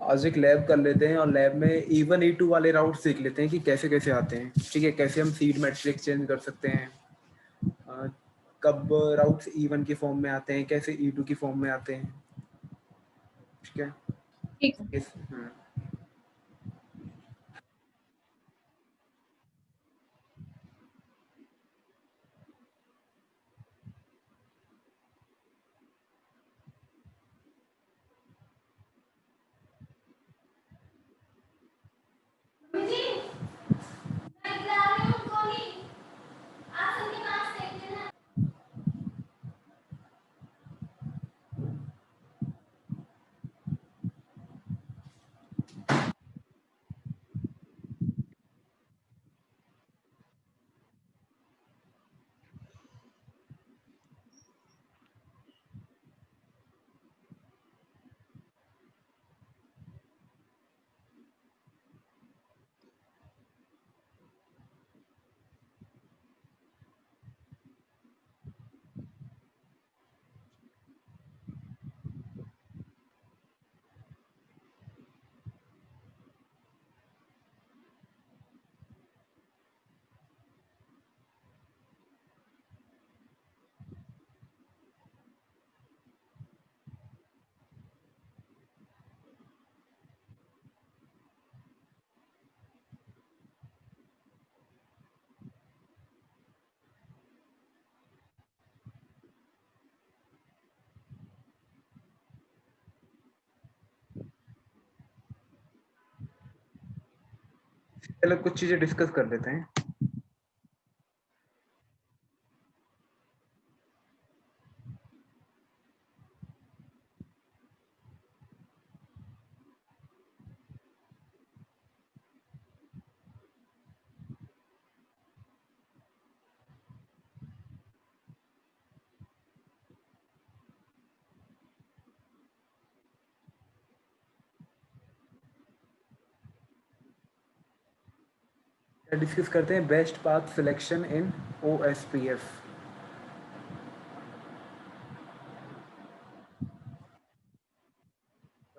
आज एक लैब कर लेते हैं और लैब में E1 E2 वाले राउट सीख लेते हैं कि कैसे कैसे आते हैं। ठीक है, कैसे हम सीड मैट्रिक्स चेंज कर सकते हैं, कब राउट्स E1 की फॉर्म में आते हैं, कैसे E2 की फॉर्म में आते हैं। ठीक है। ठीक है। पहले कुछ चीजें डिस्कस कर लेते हैं। डिस्कस करते हैं best path selection in OSPF।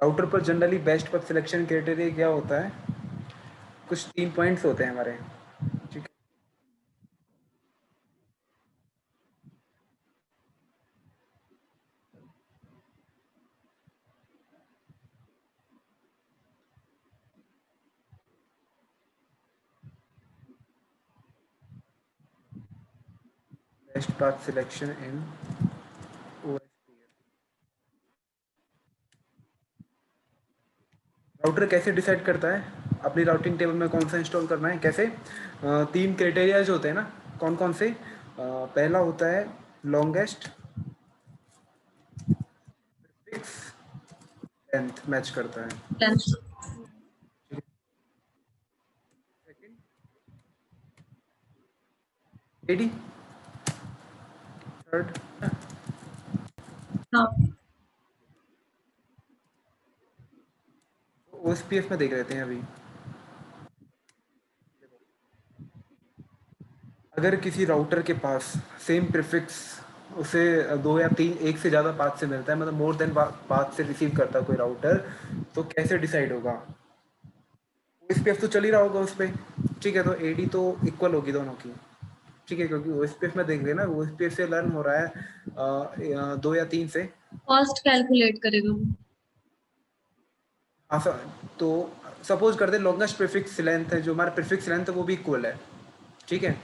Router पर generally best path selection criteria क्या होता है? कुछ 3 पॉइंट्स होते हैं हमारे। ठीक है, best path selection in OSPF। Router कैसे डिसाइड करता है अपनी राउटिंग टेबल में कौन सा इंस्टॉल करना है? कैसे? 3 क्राइटेरियाज होते हैं ना, कौन कौन से? पहला होता है लॉन्गेस्ट फिक्स लेंथ मैच करता है। Second AD। थर्ड हाँ। OSPF में देख लेते हैं अभी। अगर किसी राउटर के पास सेम प्रीफिक्स उसे 2 या 3 एक से ज़्यादा पाथ से मिलता है, मतलब मोर देन पाथ से रिसीव करता है कोई राउटर, तो कैसे डिसाइड होगा? OSPF तो चल ही रहा होगा उस पर। ठीक है, तो AD तो इक्वल होगी दोनों की। ठीक है, क्योंकि OSPF में देख लेना, OSPF से लर्न हो रहा है 2 या 3 से। कॉस्ट कैलकुलेट करेगा वो। हाँ सर, तो सपोज कर दे लॉन्गेस्ट प्रीफिक्स लेंथ है, जो हमारा प्रीफिक्स लेंथ है वो भी इक्वल है। ठीक है,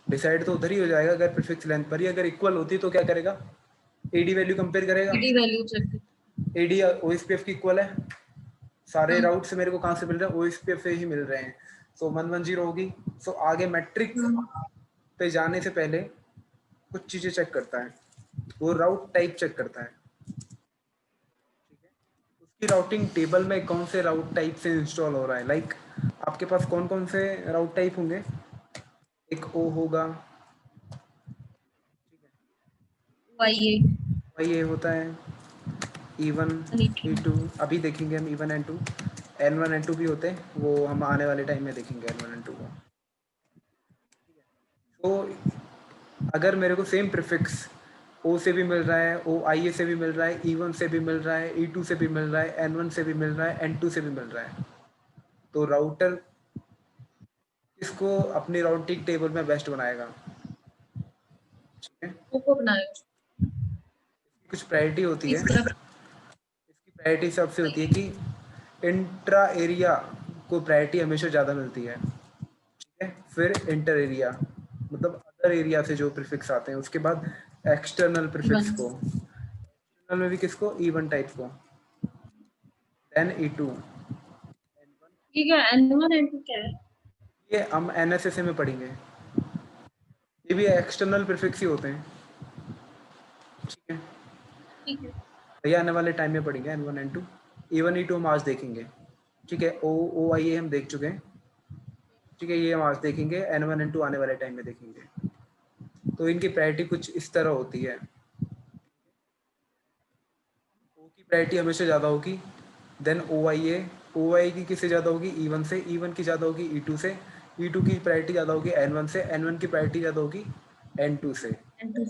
डिसाइड तो उधर ही हो जाएगा अगर प्रीफिक्स लेंथ पर ही अगर इक्वल होती तो क्या करेगा? AD वैल्यू कंपेयर करेगा। AD value check. AD OSPF की इक्वल है, सारे राउट से मेरे को कहाँ से मिल रहे हैं? OSPF से ही मिल रहे हैं, तो 110 होगी। सो आगे मैट्रिक पे जाने से पहले कुछ चीजें चेक करता है, वो राउट टाइप चेक करता है। उसकी राउटिंग टेबल में कौन से राउट टाइप से इंस्टॉल हो रहा है। लाइक आपके पास कौन कौन से राउट टाइप होंगे? एक O होगा, ये होता है E1 E2, अभी देखेंगे हम E1 and 2। N1 N2 भी होते हैं, वो हम आने वाले टाइम में देखेंगे N1 N2 को। तो अगर मेरे को सेम प्रीफिक्स ओ से भी मिल रहा है, ओ आई ए से भी मिल रहा है, E1 से भी मिल रहा है, E2 से भी मिल रहा है, N1 से भी मिल रहा है, N2 से भी मिल रहा है। तो राउटर किसको अपनी राउटिंग टेबल में बेस्ट बनाएगा? ठीक है, को बनाएगा कुछ प्रायोरिटी होती है। इस तरफ। इसकी प्रायोरिटी सबसे होती है कि इंट्रा एरिया को प्रायोरिटी हमेशा ज़्यादा मिलती है। ठीक है, फिर इंटर एरिया मतलब अदर एरिया से जो प्रीफिक्स आते हैं, उसके बाद एक्सटर्नल प्रीफिक्स E1 को, एक्सटर्नल में भी किसको, E1 टाइप को, देन E2। ठीक है। N1 N2 क्या है? ये हम NSSA में पढ़ेंगे, ये भी एक्सटर्नल प्रीफिक्स ही होते हैं। ठीक है, ठीक है। भैया आने वाले टाइम में पढ़ेंगे N1 N2, E1 E2 हम आज देखेंगे। ठीक है, ओ आई ए हम देख चुके हैं। ठीक है, ये हम आज देखेंगे, N1 N2 आने वाले टाइम में देखेंगे। तो इनकी प्रायोरिटी कुछ इस तरह होती है। ओ की प्रायोरिटी हमेशा ज़्यादा होगी, देन ओ आई की किससे ज़्यादा होगी, E1 से, E1 की ज़्यादा होगी E2 से, E2 की प्रायोरिटी ज़्यादा होगी N1 से, N1 की प्रायोरिटी ज़्यादा होगी N2 से। N2।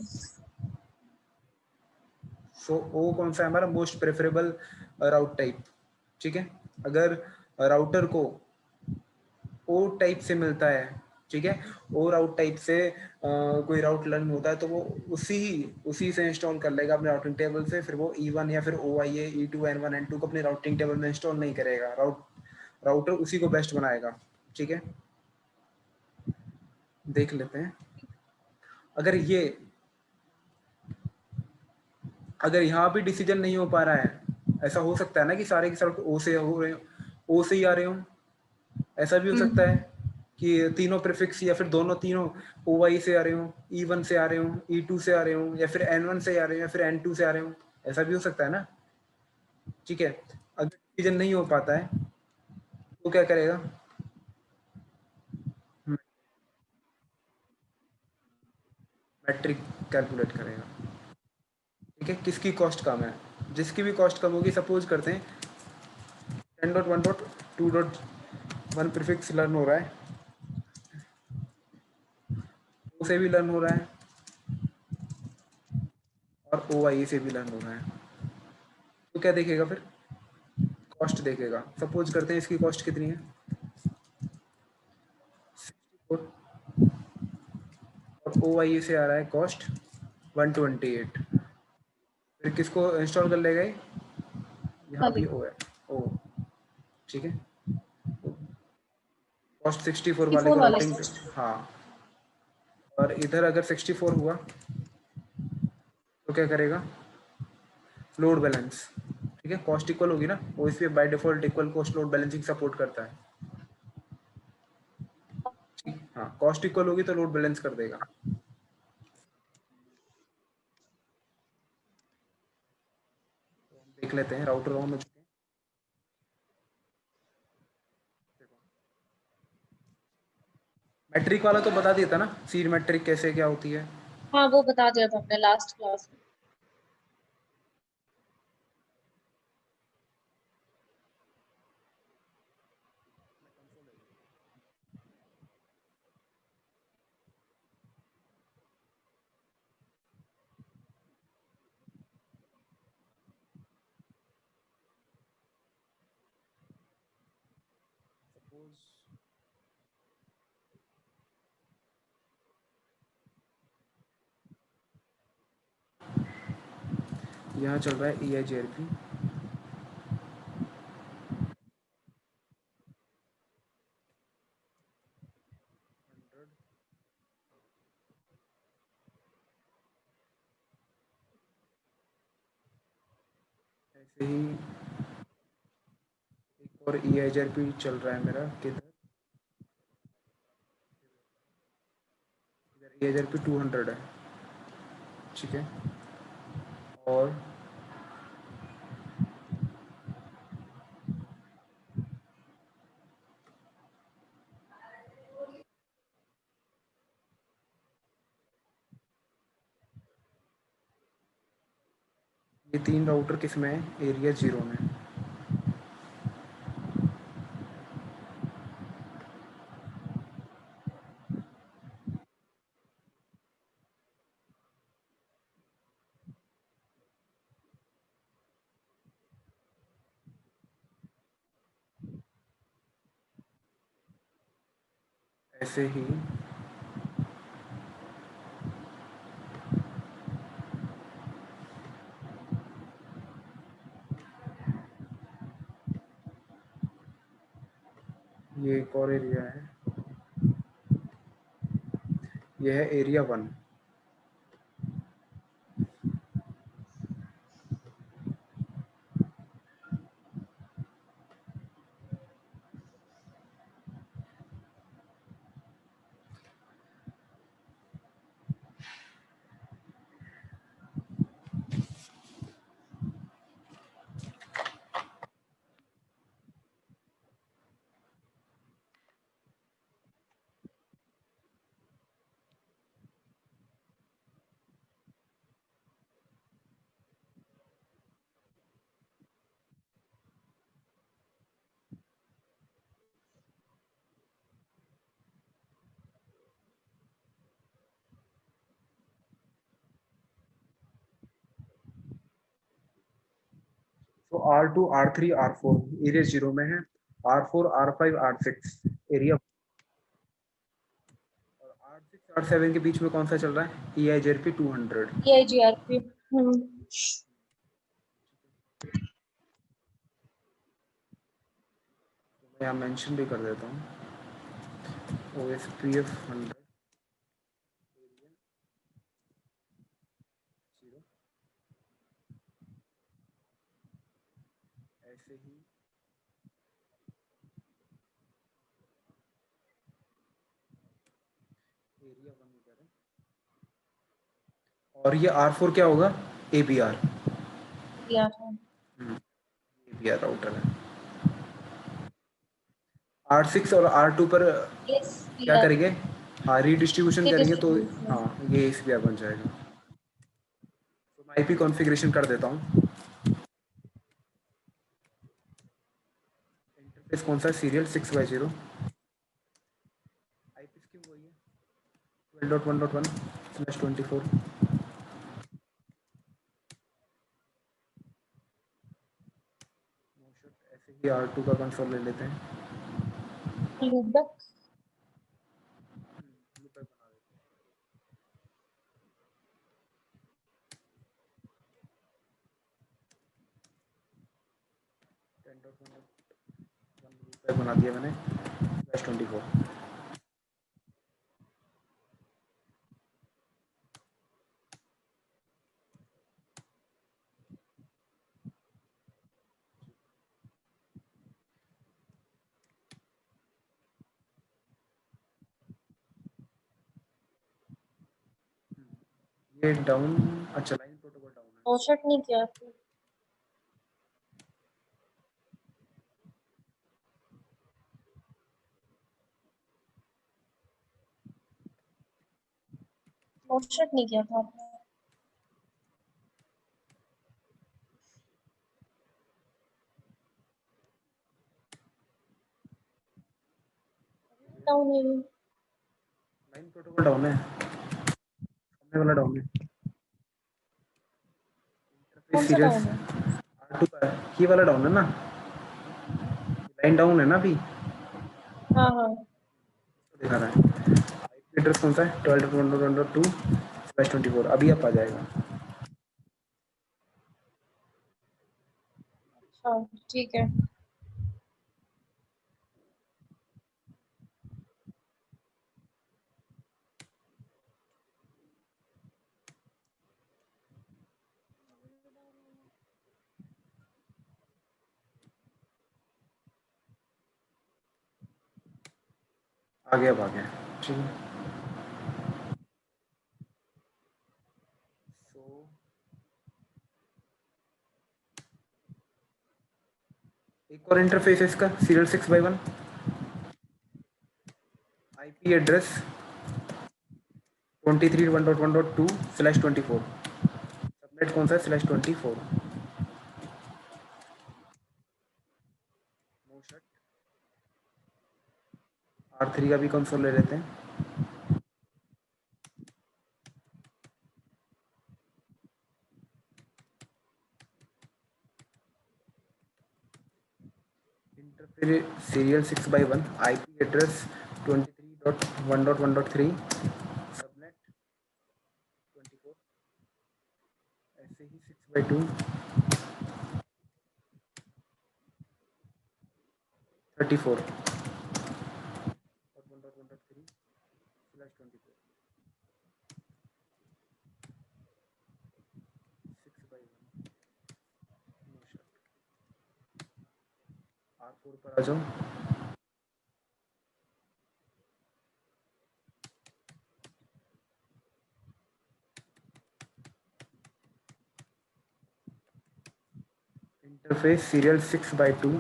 सो ओ कौन सा है हमारा मोस्ट प्रेफरेबल राउट टाइप। ठीक है, अगर राउटर को ओ टाइप से मिलता है, ठीक है, ओ राउट टाइप से कोई राउट लर्न होता है, तो वो उसी से इंस्टॉल कर लेगा अपने राउटिंग टेबल से। फिर वो E1 या फिर ओ आई ए E2 N1 N2 को अपने राउटिंग टेबल में इंस्टॉल नहीं करेगा, राउटर उसी को बेस्ट बनाएगा। ठीक है, देख लेते हैं। अगर ये अगर यहाँ भी डिसीजन नहीं हो पा रहा है, ऐसा हो सकता है ना कि सारे के सारे ओ से हो रहे हो, ओ से ही आ रहे हो। ऐसा भी हो सकता है कि तीनों प्रीफिक्स या फिर दोनों तीनों ओ आई से आ रहे हो, E1 से आ रहे हो, E2 से आ रहे हो, या फिर N1 से आ रहे हो, या फिर N2 से आ रहे हो। ऐसा भी हो सकता है ना। ठीक है, अगर डिसीजन नहीं हो पाता है तो क्या करेगा, मैट्रिक कैलकुलेट करेगा। ठीक है, किसकी कॉस्ट कम है, जिसकी भी कॉस्ट कम होगी, सपोज करते हैं 10.1.2.1 प्रीफिक्स लर्न हो रहा है, ओ से भी लर्न हो रहा है और ओ आई से भी लर्न हो रहा है। तो क्या देखेगा फिर, कॉस्ट देखेगा। सपोज करते हैं इसकी कॉस्ट कितनी है, 64, और ओ आई से आ रहा है कॉस्ट 128। फिर किसको इंस्टॉल कर लेगा ये, यहाँ भी अभी ओ है, ओ। ठीक है, कॉस्ट 64 वाले 64 को वाले राउटिंग, को। हाँ। और इधर अगर 64 हुआ तो क्या करेगा, लोड बैलेंस। ठीक है, कॉस्ट इक्वल होगी ना, वो इसलिए by default equal cost load balancing support करता है। ठीक, हाँ, कॉस्ट इक्वल होगी तो लोड बैलेंस कर देगा। देख लेते हैं राउटर ऑन हो चुके हैं। मैट्रिक वाला तो बता दिया था ना, सीड मैट्रिक कैसे क्या होती है। हाँ, वो बता दिया था हमने लास्ट क्लास में। यहाँ चल रहा है EIGRP। ऐसे ही एक और EIGRP चल रहा है मेरा किधर, इधर EIGRP 200 है। ठीक है, और ये तीन राउटर किस में है, एरिया 0 में। ऐसे ही ये एक और एरिया है, ये है एरिया 1। तो R2 R3 R4 एरिया 0 में है, R4 R5 R6 एरिया, और R6 R7 के बीच में कौन सा चल रहा है, EIGRP 200। EIGRP। मैं यहाँ मेंशन भी कर देता हूँ, OSPF 100 0, ऐसे ही एरिया 1 इधर है, और ये R4 क्या होगा, ABR, ABR राउटर है। R6 और R2 पर क्या करेंगे, हाँ रीडिस्ट्रीब्यूशन करेंगे तो हाँ ये ACBR बन जाएगा। तो मैं IP कॉन्फ़िगरेशन कर देता हूँ। इंटरफेस कौन सा है, सीरियल 6/0, IP स्कीम वही है 12.1.1/24। ऐसे ही R2 का कंसोल ले लेते हैं, लूपबैक। बना देते 10.1 बना दिया मैंने, /24। ये डाउन, अच्छा लाइन प्रोटोकॉल डाउन है, मोशट नहीं किया आपने? मोशट नहीं किया था आपने? डाउन है। लाइन प्रोटोकॉल डाउन है, सामने वाला डाउन है, कौन सा सीरियल डाउन है? R2 का है, ये वाला डाउन है ना, लाइन डाउन है ना अभी, हाँ हाँ। दिखा रहा है। IP एड्रेस कौन सा है, 12.1.2/24, अभी आप आ जाएगा। अच्छा ठीक है। आ गया, अब आ गया, ठीक है। सो एक और इंटरफेस है इसका, सीरियल 6/1, IP एड्रेस 23.1.1.2/24, सबनेट कौन सा है, /24। मोशट R3 का भी कंसोल ले लेते हैं, interface serial 6/1, IP address 1.1.3 subnet 24, ऐसे ही 6/2 34 और 1.1.3/24 6/1 R4 पर आ जाओ। Interface serial 6/2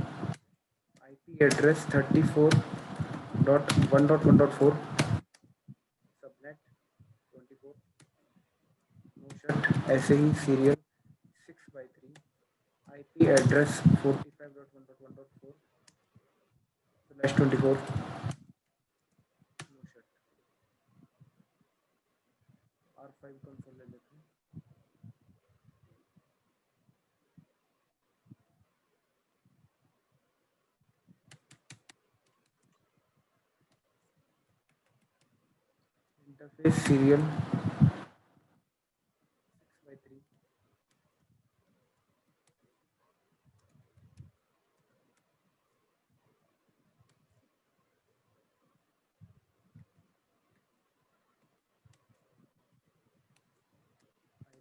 IP address 34.1.1.4 subnet 24 no shut ऐसे ही serial 6/3 IP address 45.1.1.4/24 no shut R5 console ले लेते हैं। Interface serial 6/3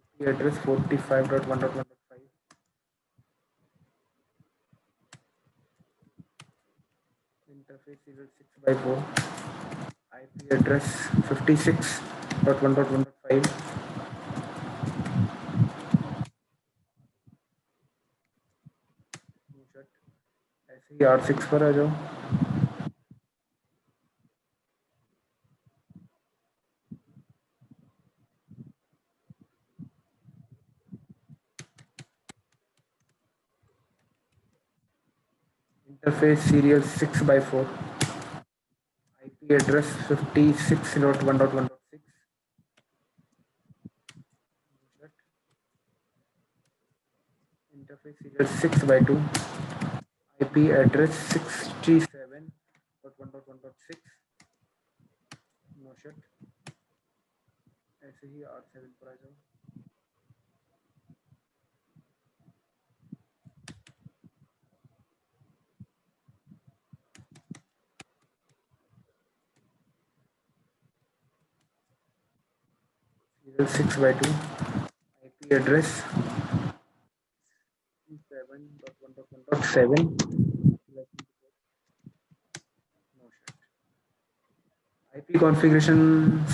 IP address 45.1.1.5 interface serial 6/4 IP address 56.1.1.5 ऐसे ही R6 पर आ जाओ। Interface serial 6/4 IP address 56.1.1.6 interface serial 6/2 IP address 67.1.1.6 no shut ऐसे ही R7 पर आ जाओ। Serial 6/2 IP address 7.1.1.7 IP configuration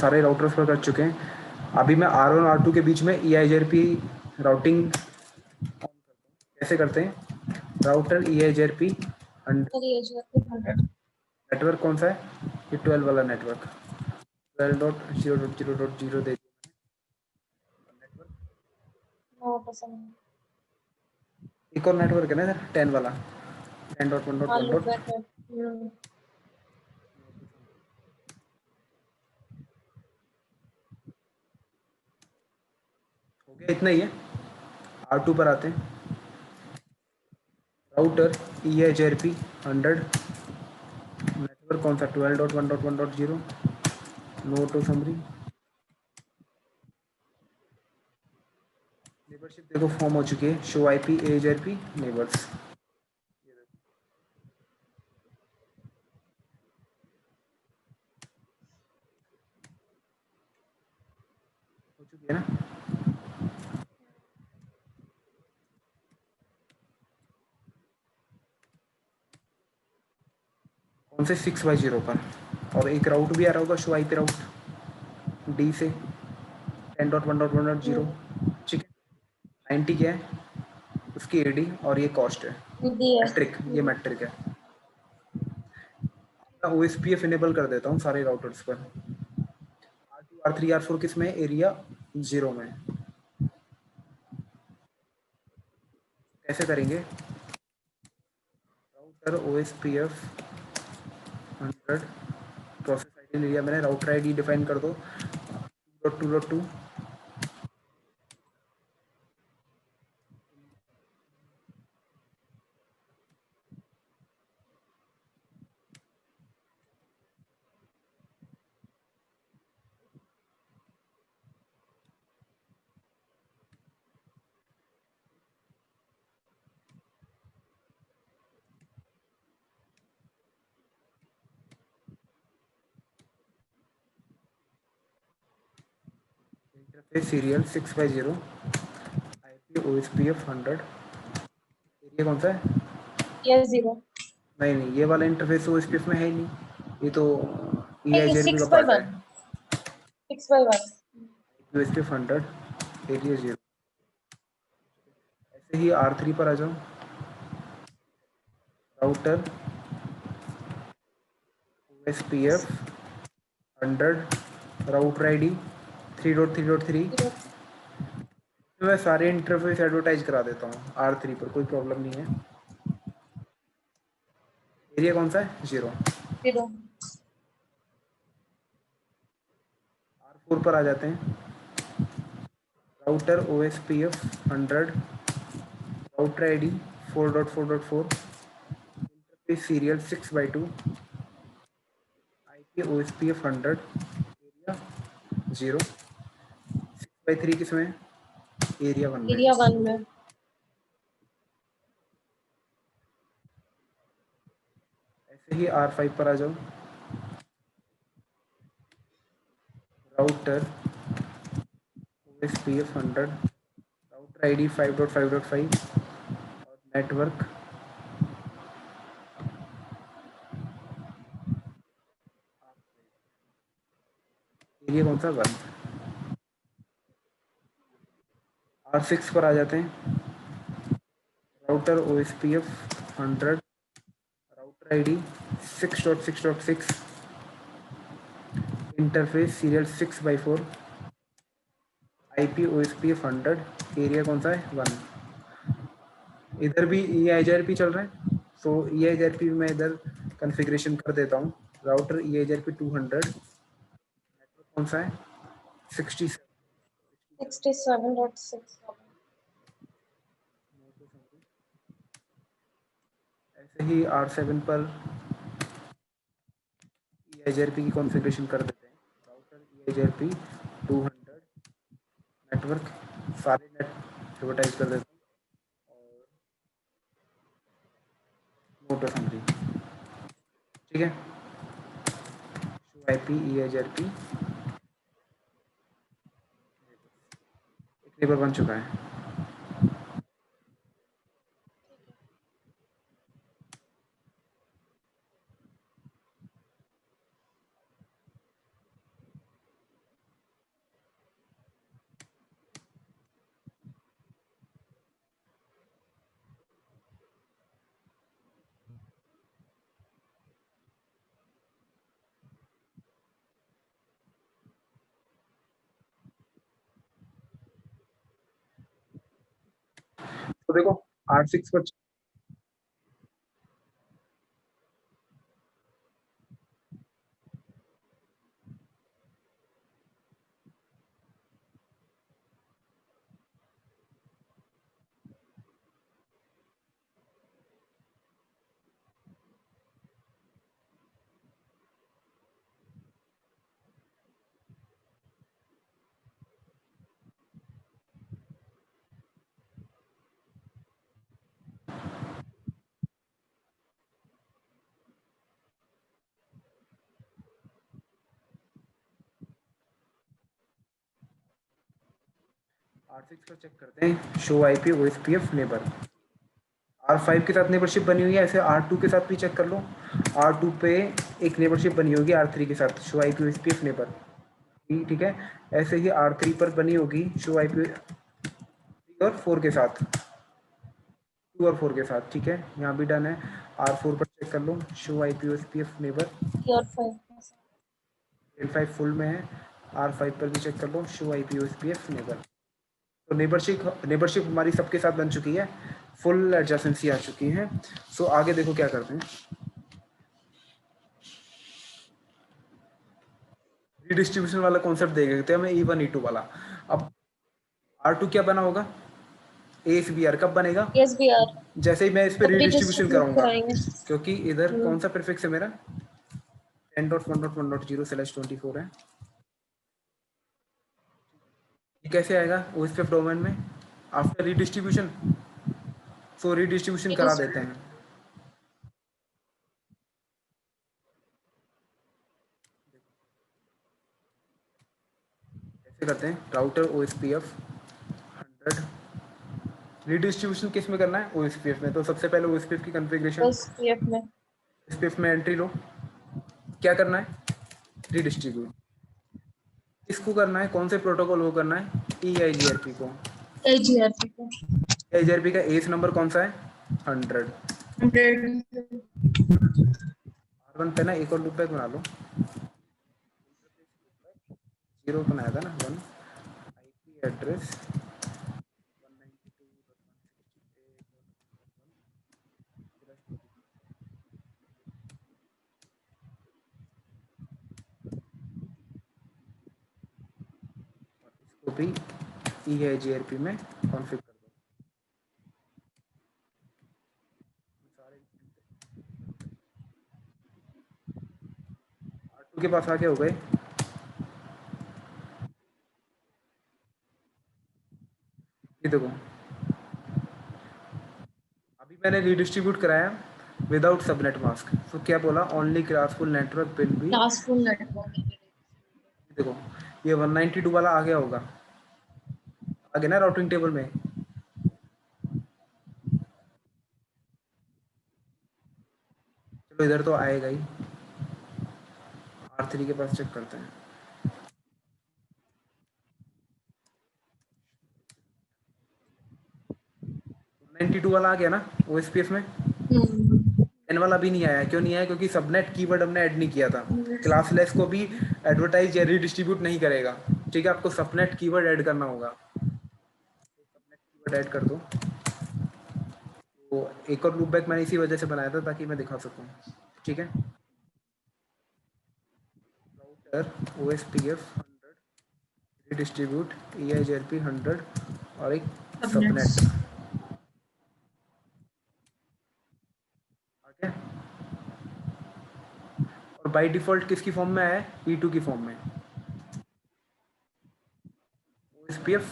सारे राउटर्स पर कर चुके हैं। अभी मैं R1 और R2 के बीच में EIGRP राउटिंग कैसे करते हैं? राउटर EIGRP नेटवर्क कौन सा है? ये 12 वाला नेटवर्क 12.0.0.0 दे नेटवर्क। एक और नेटवर्क है ना इधर 10 वाला 10.1.1. हो गया इतना ही है। R2 पर आते हैं। राउटर EIGRP 100 नेटवर्क कौन सा 12.1.1.0 नो टू समरी नेबरशिप देखो फॉर्म हो चुकी है। शो IP EIGRP नेबर्स हो चुकी है ना। कौन से 6/0 पर और एक राउट भी आ रहा होगा शो IP राउट D से 10.1.1.0 ठीक है। 90 क्या है उसकी AD और ये कॉस्ट है मैट्रिक ये मैट्रिक है। OSPF इनेबल कर देता हूँ सारे राउटर्स पर। R2 R3 R4 किस में एरिया 0 में कैसे करेंगे? राउटर OSPF 100 प्रोसेस आईडी लिया मैंने राउटर आईडी डिफाइन कर दो 2.2.2 2 इंटरफेस सीरियल 6/0, IP OSPF 100। ये कौन सा है? ये 0। नहीं नहीं, ये वाला इंटरफेस OSPF में है ही नहीं, ये तो नहीं, EIGRP का पार्ट है। 6/1, 6/1। OSPF 100, area 0। ऐसे ही R3 पर आ जाओ। Router OSPF 100, router ID 3.3.3। मैं सारे इंटरफेस एडवर्टाइज करा देता हूँ R3 पर, कोई प्रॉब्लम नहीं है। एरिया कौन सा है? 0। 0। R4 पर आ जाते हैं। Router OSPF 100, router ID 4.4.4, interface serial 6/2, IP OSPF 100, area 0। 6/3 किस में? एरिया 1 में। एरिया 1 में। ऐसे ही R5 पर आ जाओ। राउटर OSPF 100, राउटर ID 5.5.5 और नेटवर्क एरिया कौन सा? 1। R6 पर आ जाते हैं। Router OSPF 100, router ID 6.6.6, interface serial 6/4, IP OSPF 100, area कौन सा है? 1। इधर भी EIGRP चल रहा है, तो EIGRP मैं इधर कॉन्फ़िगरेशन कर देता हूँ। राउटर EIGRP 200, नेटवर्क कौन सा है? 67। 67.6। ऐसे ही R7 पर EIGRP की कॉन्फ़िगरेशन कर देते हैं। राउटर EIGRP 200, नेटवर्क सारे नेट एडवर्टाइज कर देते हैं और नोट असेंबली। ठीक है, शो IP EIGRP एक नेबर बन चुका है। तो देखो R6 पर R6 पर चेक करते हैं। Show IP OSPF neighbour R5 के साथ नेबरशिप बनी हुई है, ऐसे R2 के साथ भी चेक कर लो। R2 पे एक नेबरशिप बनी होगी R3 के साथ, शो IP OSPF नेबर। ठीक है, ऐसे ही R3 पर बनी होगी शो IP और 4 के साथ, 2 और 4 के साथ। ठीक है, यहाँ भी डन है। R4 पर चेक कर लो, शो IP OSPF नेबर। और 5। L5 फुल में है। R5 पर भी चेक कर लो, शो IP OSPF नेबर। तो नेबरशिप हमारी सबके साथ बन चुकी है, फुल एडजेसेंसी आ चुकी है। सो आगे देखो क्या करते हैं। रिडिस्ट्रीब्यूशन वाला कॉन्सेप्ट देख लेते हैं हमें, E1 E2 वाला। अब R2 क्या बना होगा? ASBR कब बनेगा? SBR जैसे ही मैं इस पे जब भी रिडिस्ट्रीब्यूशन डिस्ट्रीब्यूट कराऊंगा, कराएंगे। क्योंकि इधर कौन सा प्रीफिक्स है मेरा? 10.1.1.0/24 है। ये कैसे आएगा OSPF डोमेन में? After redistribution. सो रिडिस्ट्रीब्यूशन करा देते हैं। करते हैं राउटर OSPF 100 रीडिस्ट्रीब्यूशन किस में करना है OSPF में। तो सबसे पहले OSPF की कॉन्फ़िगरेशन OSPF में OSPF में एंट्री लो, क्या करना है रीडिस्ट्रीब्यूट, किसको करना है, कौन से प्रोटोकॉल को करना है EIGRP को। AGRP को EIGRP का एस नंबर कौन सा है 100। 100 R1 पे ना एक और लूप बैक बना लो, 0 बनाया था ना 1 IP एड्रेस 192.168.1 इसको भी EIGRP में कॉन्फ़िगर कर दो। सारे R2 के पास आगे हो गए। ये देखो अभी मैंने रीडिस्ट्रीब्यूट कराया विदाउट सबनेट मास्क, तो क्या बोला only classful network will be. Classful network. देखो ये 192 वाला आ गया होगा, आगे ना राउटिंग टेबल में। चलो इधर तो आएगा ही, R3 के पास चेक करते हैं। 192 वाला आ गया ना OSPF में। N वाला भी नहीं आया, क्यों नहीं आया, क्योंकि सबनेट कीवर्ड हमने ऐड नहीं किया था। क्लासलेस को भी एडवर्टाइज या रीडिस्ट्रीब्यूट नहीं करेगा, ठीक है, आपको सबनेट कीवर्ड ऐड करना होगा। सबनेट कीवर्ड ऐड कर दो। तो एक और लूप बैक मैंने इसी वजह से बनाया था ताकि मैं दिखा सकूं, ठीक है। राउटर OSPF 100 रीडिस्ट्रीब्यूट EIGRP 100 और एक सबनेट आ गया। और बाय डिफॉल्ट किसकी फॉर्म में आया है E2 की फॉर्म में। OSPF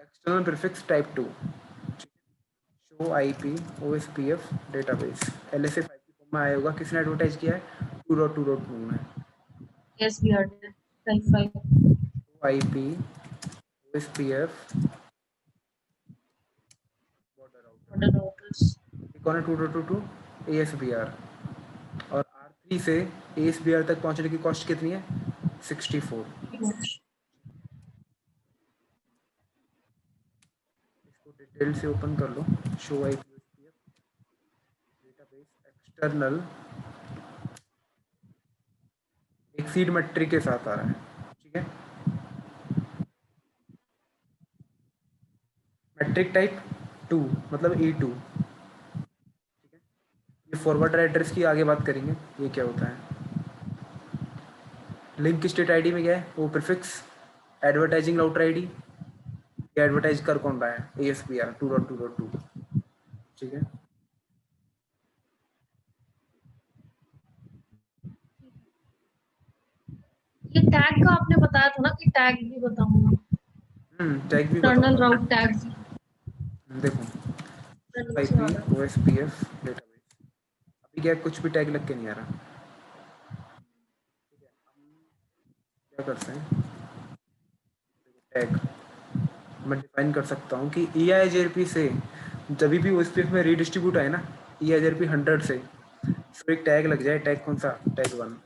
external prefix type 2 show IP OSPF database LSA 5 की फॉर्म में आया होगा। किसने एडवर्टाइज किया है 2.2.2 में। SBR type 5 IP OSPF border router routers. कौन है 2.2.2 ASBR। और R3 से ASBR तक पहुंचने की कॉस्ट कितनी है 64। इसको डिटेल से ओपन कर लो। Show IP OSPF database external एक सीड मैट्रिक के साथ आ रहा है, ठीक है। मैट्रिक टाइप 2 मतलब E2, ठीक है। ये फॉरवर्डर एड्रेस की आगे बात करेंगे ये क्या होता है। लिंक स्टेट आईडी में क्या है वो प्रीफिक्स एडवर्टाइजिंग राउटर आईडी, ये एडवर्टाइज कर कौन रहा है ASBR 2.2.2, ठीक है। ये टैग का आपने बताया था ना कि टैग भी बताऊंगा। टैग भी एक्सटर्नल बताऊंगा। राउट टैग देखो नीचे IP वाला OSPF डेटाबेस अभी क्या कुछ भी टैग लग के नहीं आ रहा, क्या करते हैं टैग मैं डिफाइन कर सकता हूँ कि EIGRP से जब भी OSPF में रीडिस्ट्रीब्यूट आए ना EIGRP 100 से तो एक टैग लग जाए। टैग कौन सा टैग 1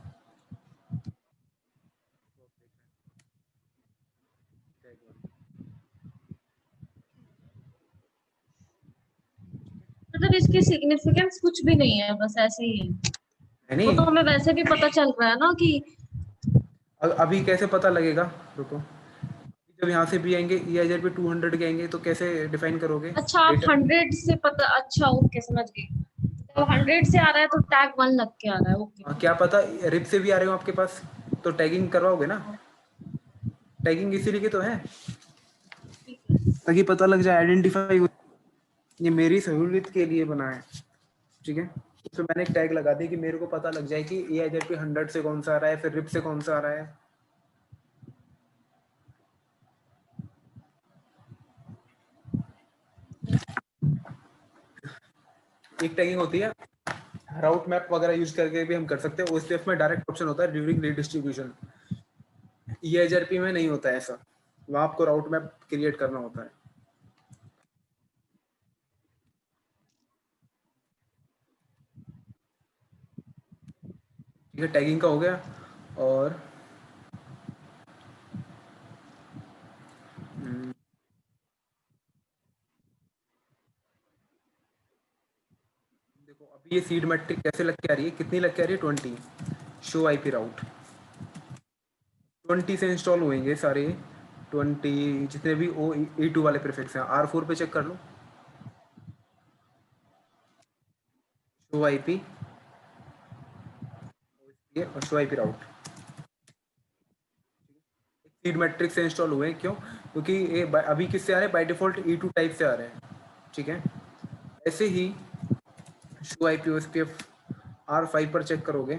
मतलब इसकी सिग्निफिकेंस कुछ भी नहीं है, बस ऐसे ही है। वो नहीं। तो हमें वैसे भी पता चल रहा है ना कि अभी कैसे पता लगेगा, रुको जब यहाँ से भी आएंगे EIGRP 200 के आएंगे तो कैसे डिफाइन करोगे अच्छा आप डेटा। 100 से पता, अच्छा ओके समझ गई। तो 100 से आ रहा है तो टैग 1 लग के आ रहा है, ओके। क्या पता रिप से भी आ रहे हो आपके पास तो टैगिंग करवाओगे ना। टैगिंग इसीलिए तो है ताकि पता लग जाए आइडेंटिफाई। ये मेरी सहूलियत के लिए बना है, ठीक है। तो मैंने एक टैग लगा दी कि मेरे को पता लग जाए कि EIGRP 100 से कौन सा आ रहा है फिर रिप से कौन सा आ रहा है। एक टैगिंग होती है राउट मैप वगैरह यूज करके भी हम कर सकते हैं। OSPF में डायरेक्ट ऑप्शन होता है ड्यूरिंग रीडिस्ट्रीब्यूशन, EIGRP में नहीं होता है ऐसा, वहाँ आपको राउट मैप क्रिएट करना होता है। ठीक है, टैगिंग का हो गया। और देखो अभी ये सीड मैट्रिक कैसे लग के आ रही है, कितनी लग के आ रही है, 20 शो IP राउट 20 से इंस्टॉल होंगे सारे 20 जितने भी E2 वाले प्रीफिक्स हैं। R4 पे चेक कर लो, शो IP ये और शो IP राउट सीड मैट्रिक से इंस्टॉल हुए हैं। क्यों? क्योंकि ये अभी किससे आ रहे हैं, बाय डिफॉल्ट E2 टाइप से आ रहे हैं। ठीक है, ऐसे ही शो IP OSPF R5 पर चेक करोगे,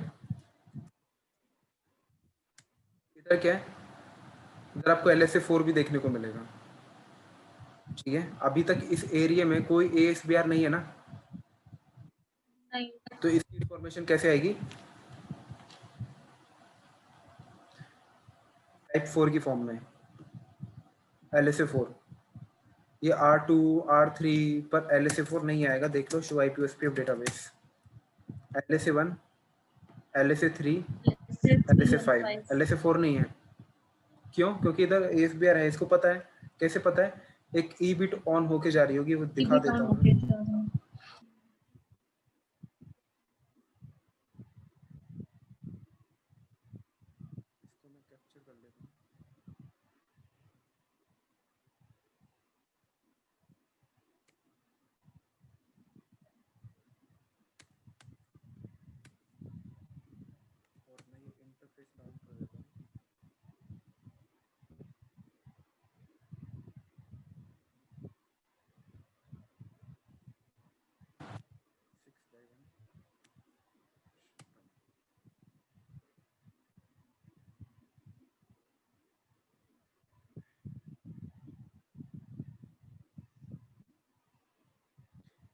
इधर क्या है, इधर आपको LSA4 भी देखने को मिलेगा। ठीक है, अभी तक इस एरिया में कोई ASBR नहीं है ना, नहीं। तो इसकी इंफॉर्मेशन कैसे आएगी, टाइप 4 की फॉर्म में, LSA4। ये R2 R3 पर LSA4 नहीं आएगा, देख लो, show IP OSPF database, LSA1 LSA3 LSA 3 और LSA5 5 LSA4 नहीं है। क्यों? क्योंकि इधर ASBR है, इसको पता है। कैसे पता है, एक ई बिट ऑन होके जा रही होगी, वो की दिखा भी देता ऑन हूँ मैं। होके जा रहा है। इसको मैं कैप्चर कर लेता हूँ। और मैं ये इंटरफेस डाउन कर देता हूँ।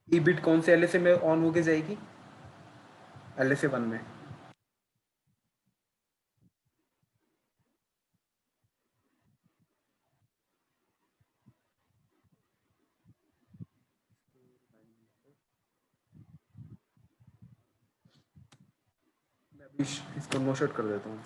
ई बिट कौन से LSA में ऑन होके जाएगी, LSA1 में। मैं अभी इसको नो शट कर देता हूँ।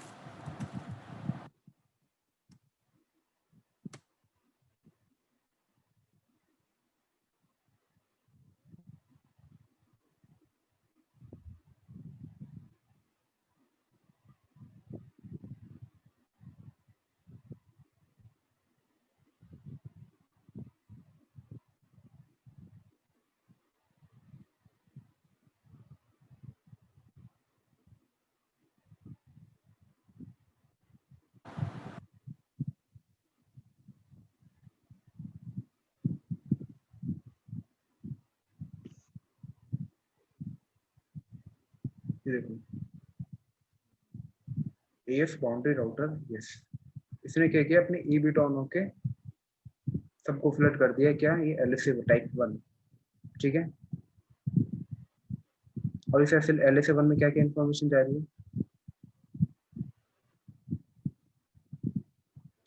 ये देखो, AS बाउंड्री राउटर, यस, इसने क्या किया, अपने ई बिट ऑन होके सबको फ्लड कर दिया। क्या? ये LSA टाइप 1। ठीक है, और इस LSA1 में क्या क्या इन्फॉर्मेशन जा रही है,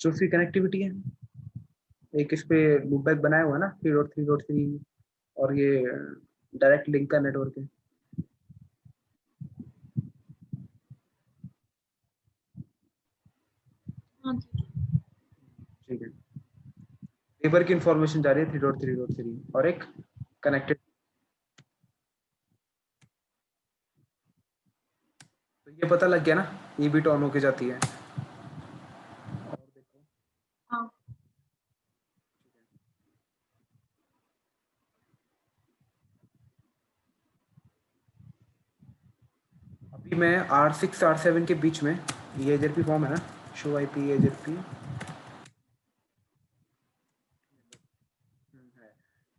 जो उसकी कनेक्टिविटी है। एक इस पे लूपबैक बनाया हुआ है ना, 3.3.3, और ये डायरेक्ट लिंक का नेटवर्क है। हाँ जी। ठीक है, नेबर की इंफॉर्मेशन जा रही है 3.3.3, और एक कनेक्टेड। तो ये पता लग गया ना, ई बिट ऑन होके जाती है। और देखो, हाँ। अभी मैं R6 R7 के बीच में, ये एजरपी फॉर्म है ना, शो IP एजरपी है,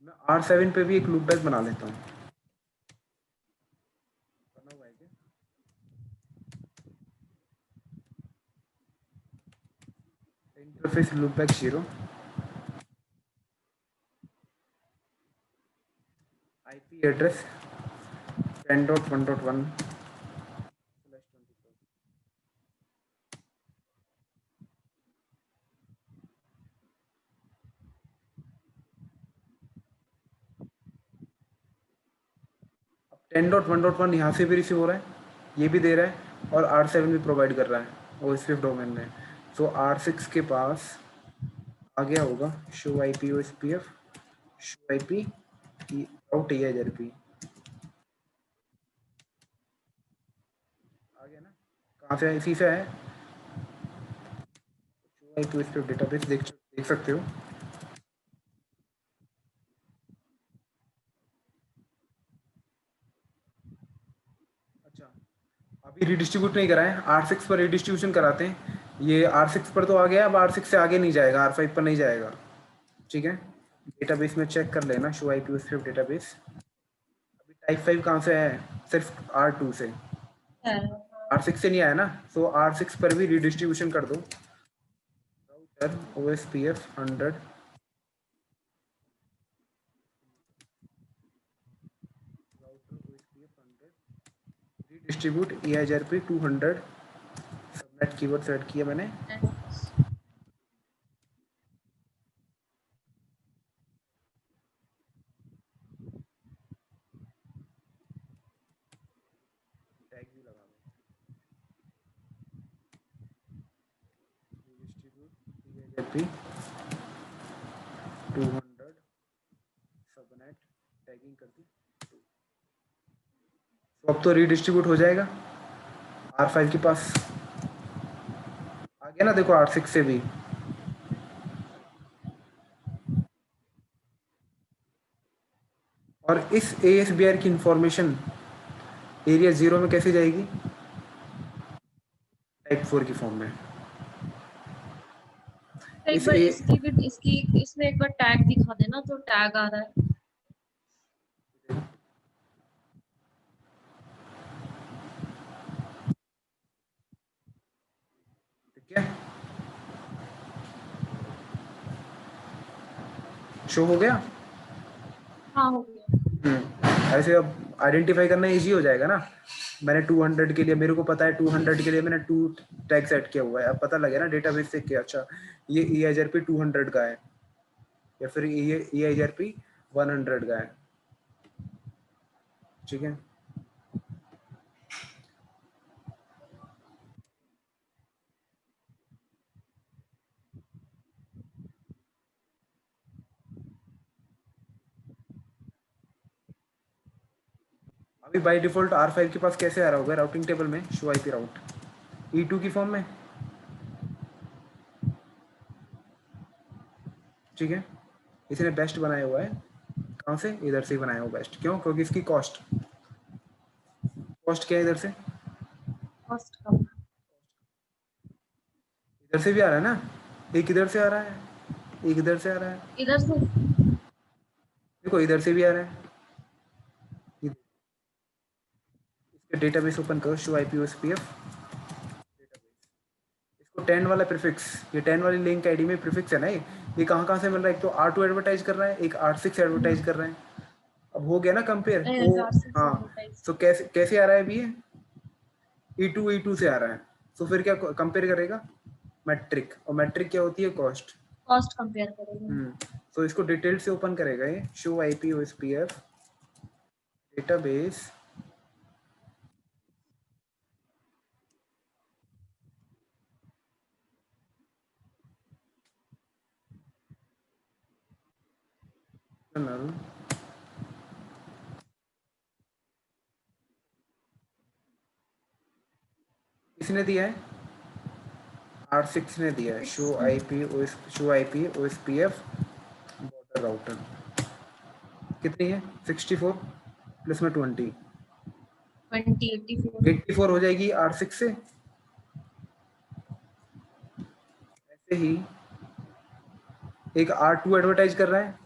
मैं R7 पे भी एक लूपबैक बना लेता हूँ। बना हुआ है क्या? इंटरफेस लूपबैक 0, IP एड्रेस 10.1.1/24, 10.1.1 यहाँ से भी रिसीव हो रहा है, ये भी दे रहा है, और R7 भी प्रोवाइड कर रहा है OSPF डोमेन में। तो R6 के पास आ गया होगा show I P OSPF, show I P out EIGRP आ गया ना। कहाँ से है? इसी से है। Show I P OSPF database देख सकते हो। अच्छा, अभी रिडिस्ट्रीब्यूट नहीं कराएं, R6 पर रिडिस्ट्रीब्यूशन कराते हैं। ये R6 पर तो आ गया, अब R6 से आगे नहीं जाएगा, R5 पर नहीं जाएगा। ठीक है, डेटाबेस में चेक कर लेना show I P OSPF database. अभी टाइप 5 कहाँ से है? सिर्फ R2 से, है। R6 से नहीं आया ना। तो R6 पर भी रिडिस्ट्रीब्यूशन कर दो। Router OSPF 100, router OSPF 100 redistribute EIGRP 200। Subnet keyword set किया मैंने। टैग भी लगा दो, डिस्ट्रीब्यूट EIGRP 200 सबनेट, टैगिंग कर दी। तो अब तो रीडिस्ट्रीब्यूट हो जाएगा। R5 के पास आ गया ना, देखो R6 से भी। और इस ASBR की इंफॉर्मेशन एरिया 0 में कैसे जाएगी? टाइप 4 की फॉर्म में। तो एक इस बार ए इसकी इसमें एक बार टैग दिखा देना, तो टैग आ रहा है। ठीक है, शो हो गया। हाँ, हो गया। ऐसे अब आइडेंटिफाई करना इजी हो जाएगा ना। मैंने 200 के लिए, मेरे को पता है 200 के लिए मैंने 2 टैग सेट किया हुआ है। अब पता लगे ना डेटाबेस से कि अच्छा ये EIGRP 200 का है, या फिर ये EIGRP 100 का है। ठीक है, अभी बाय डिफॉल्ट R5 के पास कैसे आ रहा होगा राउटिंग टेबल में? शो IP राउट E2 की फॉर्म में। ठीक है, इसने बेस्ट बनाया हुआ है। कहाँ से? इधर से ही बनाया हुआ बेस्ट। क्यों? क्योंकि इसकी कॉस्ट कॉस्ट क्या है इधर से? कॉस्ट कम। इधर से भी आ रहा है ना, एक इधर से आ रहा है, एक इधर से आ रहा है। इधर से। देखो इधर से भी आ रहा है। इसके डेटाबेस ओपन करो, शो IP OSPF डेटाबेस। इसको 10 वाला प्रीफिक्स, ये 10 वाली लिंक आईडी में प्रीफिक्स है ना, ये कहाँ से मिल रहा है? एक तो R2 एडवर्टाइज कर रहा है, एक R6 एडवर्टाइज कर रहा है। अब हो गया ना कंपेयर ओ। 1006 हाँ, एडवर्टाइज। तो कैसे कैसे आ रहा है अभी ये? E2 से आ रहा है। तो फिर क्या कंपेयर करेगा? मैट्रिक, और मैट्रिक क्या होती है? कॉस्ट। कॉस्ट कंपेयर करेंगे। तो इसको डिटेल से ओपन करेगा ये, शो IP OSPF डेटाबेस। किसने दिया है? R6 ने दिया है। Show IP OSPF border router कितनी है? 64 प्लस में 20, 2084। 84 हो जाएगी R6 से। ऐसे ही एक R2 एडवर्टाइज कर रहा है,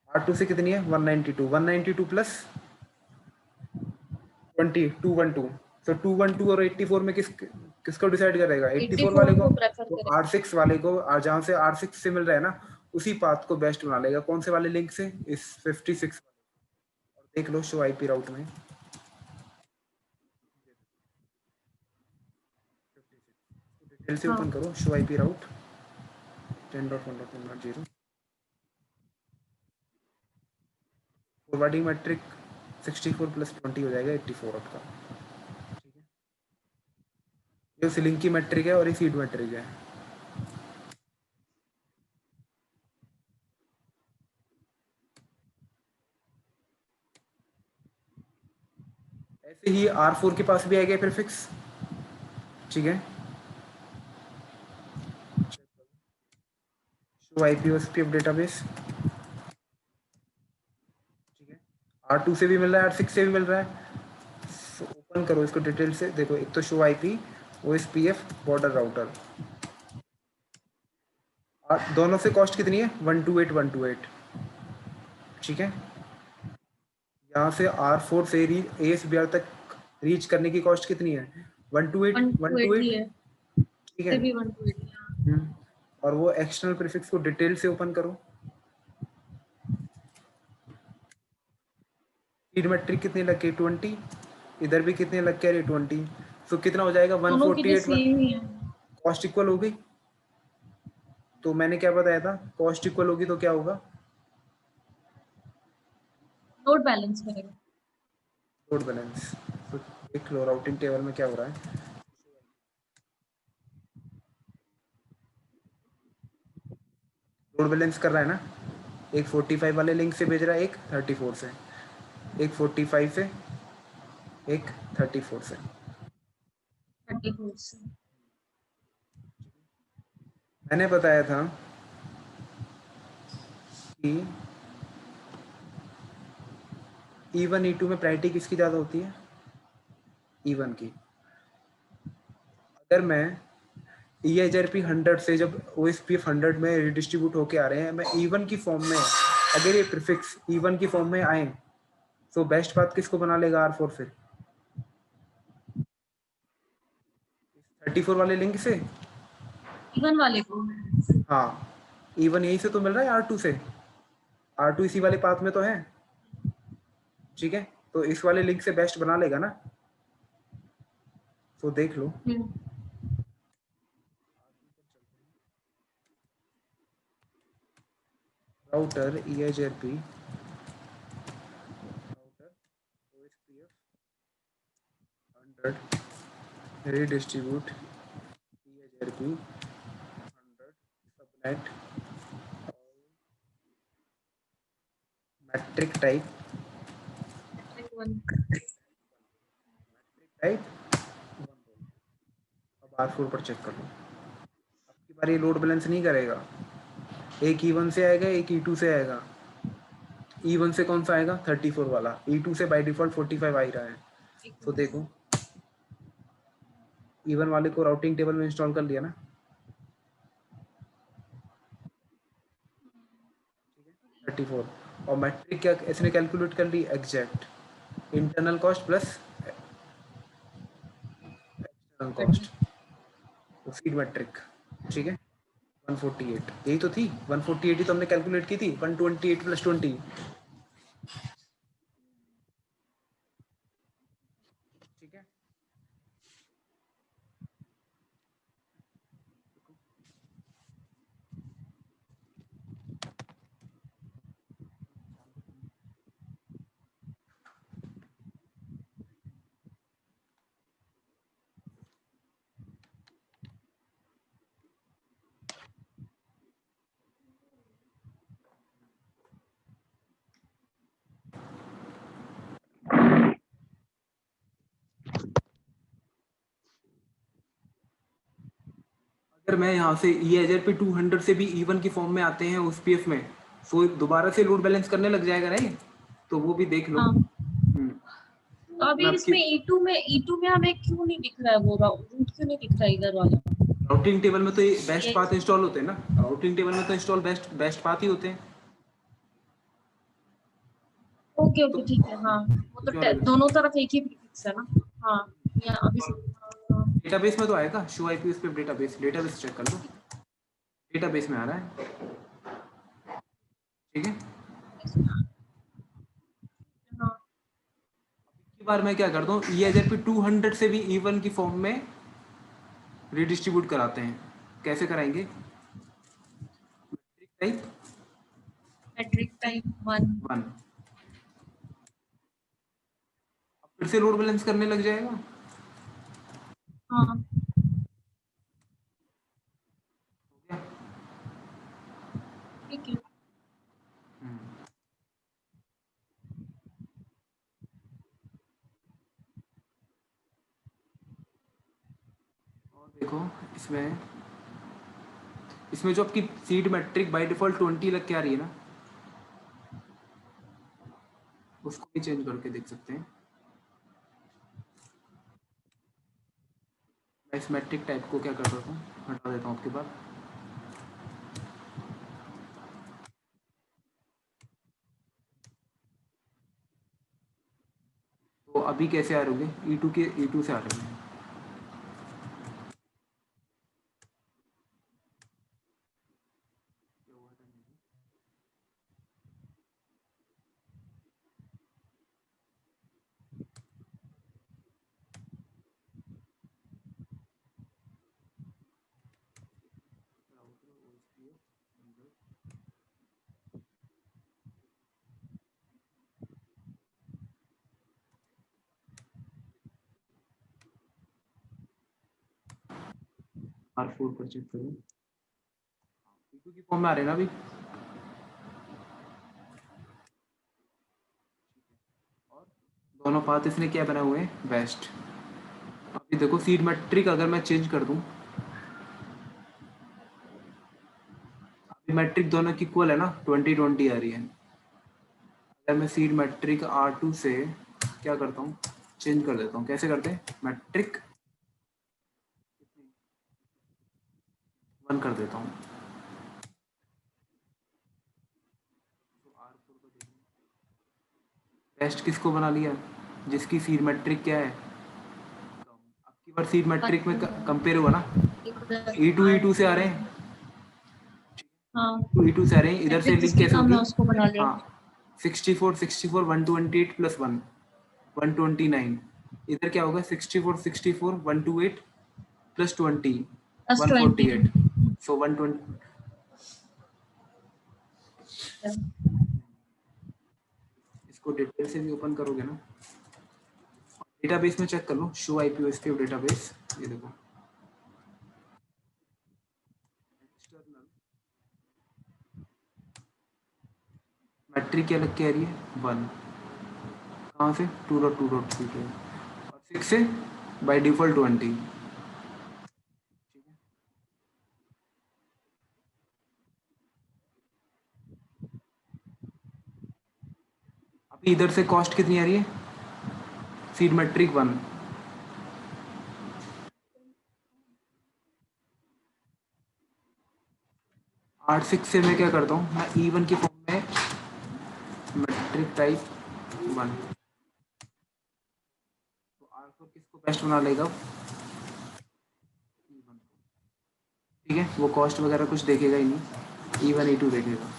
R2 से कितनी है? 192, 192 प्लस 20, 212। तो 212 और 84 में किसको डिसाइड करेगा? 84 वाले 84 को। को प्रेफर तो करेंगे। R6 वाले को, जहाँ से R6 से मिल रहा है ना, उसी पाथ को बेस्ट बना लेगा। कौन से वाले लिंक से? इस 56। और देख लो शो IP राउट में, डिटेल से हाँ। ओपन करो शो IP राउट 10.1.1.0। फॉरवर्डिंग मैट्रिक 64 प्लस 20 हो जाएगा 84 आपका। ठीक है, ये सिलिंग की मैट्रिक है और ये सीड मैट्रिक है। ऐसे ही R4 के पास भी आएगा प्रीफिक्स। ठीक है, show IP OSP of database. ठीक है, R2 से भी मिल रहा है, R6 से भी मिल रहा है। तो ओपन करो इसको डिटेल से, देखो एक तो show IP OSPF border router, दोनों से कॉस्ट कितनी है 128 128। ठीक है, यहाँ से R4 से ASBR तक रीच करने की कॉस्ट कितनी है 128 180 128। है, ठीक से है, भी 180 है। और वो एक्सटर्नल प्रीफिक्स को डिटेल से ओपन करो। सीड मैट्रिक कितने लग के 20, इधर भी कितने लग के 20। तो कितना हो जाएगा दोनों की तो 148। सेम ही है। कॉस्ट इक्वल हो गई। तो मैंने क्या बताया था, कॉस्ट इक्वल होगी तो क्या होगा, लोड बैलेंस करेगा। Load balance. तो देख लो राउटिंग टेबल में क्या हो रहा है। लोड बैलेंस कर रहा है ना, एक 45 वाले लिंक से भेज रहा है, एक 34 से, एक 45 से, एक 34 से। 34 से। मैंने बताया था कि E1 E2 में प्रायोरिटी किसकी ज़्यादा होती है, E1 की। अगर मैं EHRP 100 से जब OSPF 100 में रिडिस्ट्रीब्यूट होके आ रहे हैं, मैं E1 की फॉर्म में, अगर ये प्रीफिक्स E1 की फॉर्म में आए तो बेस्ट पाथ किसको बना लेगा R4 फिर, 34 वाले लिंक से। इवन वाले को। हाँ, E1 यहीं से तो मिल रहा है R2 से, R2 इसी वाले पाथ में तो है। ठीक है, तो इस वाले लिंक से बेस्ट बना लेगा ना। तो देख लो, router EHRP router OSPF 100 redistribute EHRP 100 subnet metric type type 1 रोल। अब R4 पर चेक कर लो, अब की बार ये लोड बैलेंस नहीं करेगा, एक E1 से आएगा, एक E2 से आएगा। E1 से कौन सा आएगा 34 वाला, E2 से बाय डिफॉल्ट 45 आ ही रहा है। तो देखो E1 वाले को राउटिंग टेबल में इंस्टॉल कर लिया ना, 34। और मैट्रिक क्या इसने कैलकुलेट कर ली, exact internal cost plus external cost, तो फीड मैट्रिक। ठीक है, 148 यही तो थी, 148 ही तो हमने कैलकुलेट की थी, 128 प्लस 20। ठीक है, अगर मैं यहाँ से EHRP 200 से भी E1 की फॉर्म में आते हैं उस PF में, तो दोबारा से लोड बैलेंस करने लग जाएगा नहीं, तो वो भी देख लो। हाँ, तो मैं अभी आपकी इसमें E2 में हमें क्यों नहीं दिख रहा है, वो रूट क्यों नहीं दिख रहा है इधर वाला। राउटिंग टेबल में तो ये बेस्ट ये पाथ इंस्टॉल होते हैं ना, राउटिंग टेबल में तो इंस्टॉल बेस्ट पाथ ही होते हैं। ओके तो ओके ठीक है। हाँ, वो तो क्यों आ रहा है, दोनों तरफ एक ही प्रीफिक्स है ना। हाँ, या अभी हाँ, डेटाबेस में तो आएगा, शो आईपी उस पे डेटाबेस चेक कर लो, डेटाबेस में आ रहा है। ठीक है, हाँ, की बार मैं क्या करता हूँ, EHRP 200 से भी E1 की फॉर्म में रिडिस्ट्रीब्यूट कराते हैं। कैसे कराएंगे, टाइप मैट्रिक टाइप 1। 1, फिर से लोड बैलेंस करने लग जाएगा। हाँ ठीक है। और देखो इसमें इसमें जो आपकी सीड मैट्रिक बाय डिफॉल्ट 20 लग के आ रही है ना, उसको भी चेंज करके देख सकते हैं। मैं इस मैट्रिक टाइप को क्या कर देता हूँ, हटा देता हूँ आपके बाद। तो अभी कैसे आ रहे होंगे, ई टू के ई टू से आ रहे हैं। R4 पर चेक करूँ, ई टू की फॉर्म में आ रहे हैं ना अभी। दोनों पाथ इसने क्या बना हुए हैं, बेस्ट। अभी देखो सीड मैट्रिक अगर मैं चेंज कर दूं, अभी मैट्रिक दोनों की इक्वल है ना, 20 20 आ रही है। अगर मैं सीड मैट्रिक R2 से क्या करता हूँ, चेंज कर देता हूँ। कैसे करते हैं, मैट्रिक 1 कर देता हूँ। बेस्ट किसको बना लिया, जिसकी सीड मैट्रिक क्या है, आपकी बार सीड मैट्रिक में कंपेयर हुआ ना, ई टू से आ रहे हैं, हाँ ई टू से आ रहे हैं, इधर से मैट्रिक लिंक जिसकी कैसे कम होगी। है उसको बना लिया। हाँ 64 64 128 प्लस 1 129, इधर क्या होगा 64 64 128 प्लस 20 प्लस 20। 148, सो 120। इसको डिटेल से भी ओपन करोगे ना, डेटाबेस में चेक कर लो, शो आईपीओएसपी ऑफ डेटाबेस, ये देखो एक्सटर्नल मैट्रिक क्या लग के आ रही है, 1। कहाँ से, 2.2.3 के, और 6 से बाय डिफॉल्ट 20। अभी इधर से कॉस्ट कितनी आ रही है, सीड मैट्रिक 1। 8 6 से मैं क्या करता हूँ, मैं E1 की फॉर्म में मैट्रिक टाइप 1, तो R4 किसको बेस्ट बना लेगा, E1 को। ठीक है, वो कॉस्ट वगैरह कुछ देखेगा ही नहीं, E1 E2 देखेगा।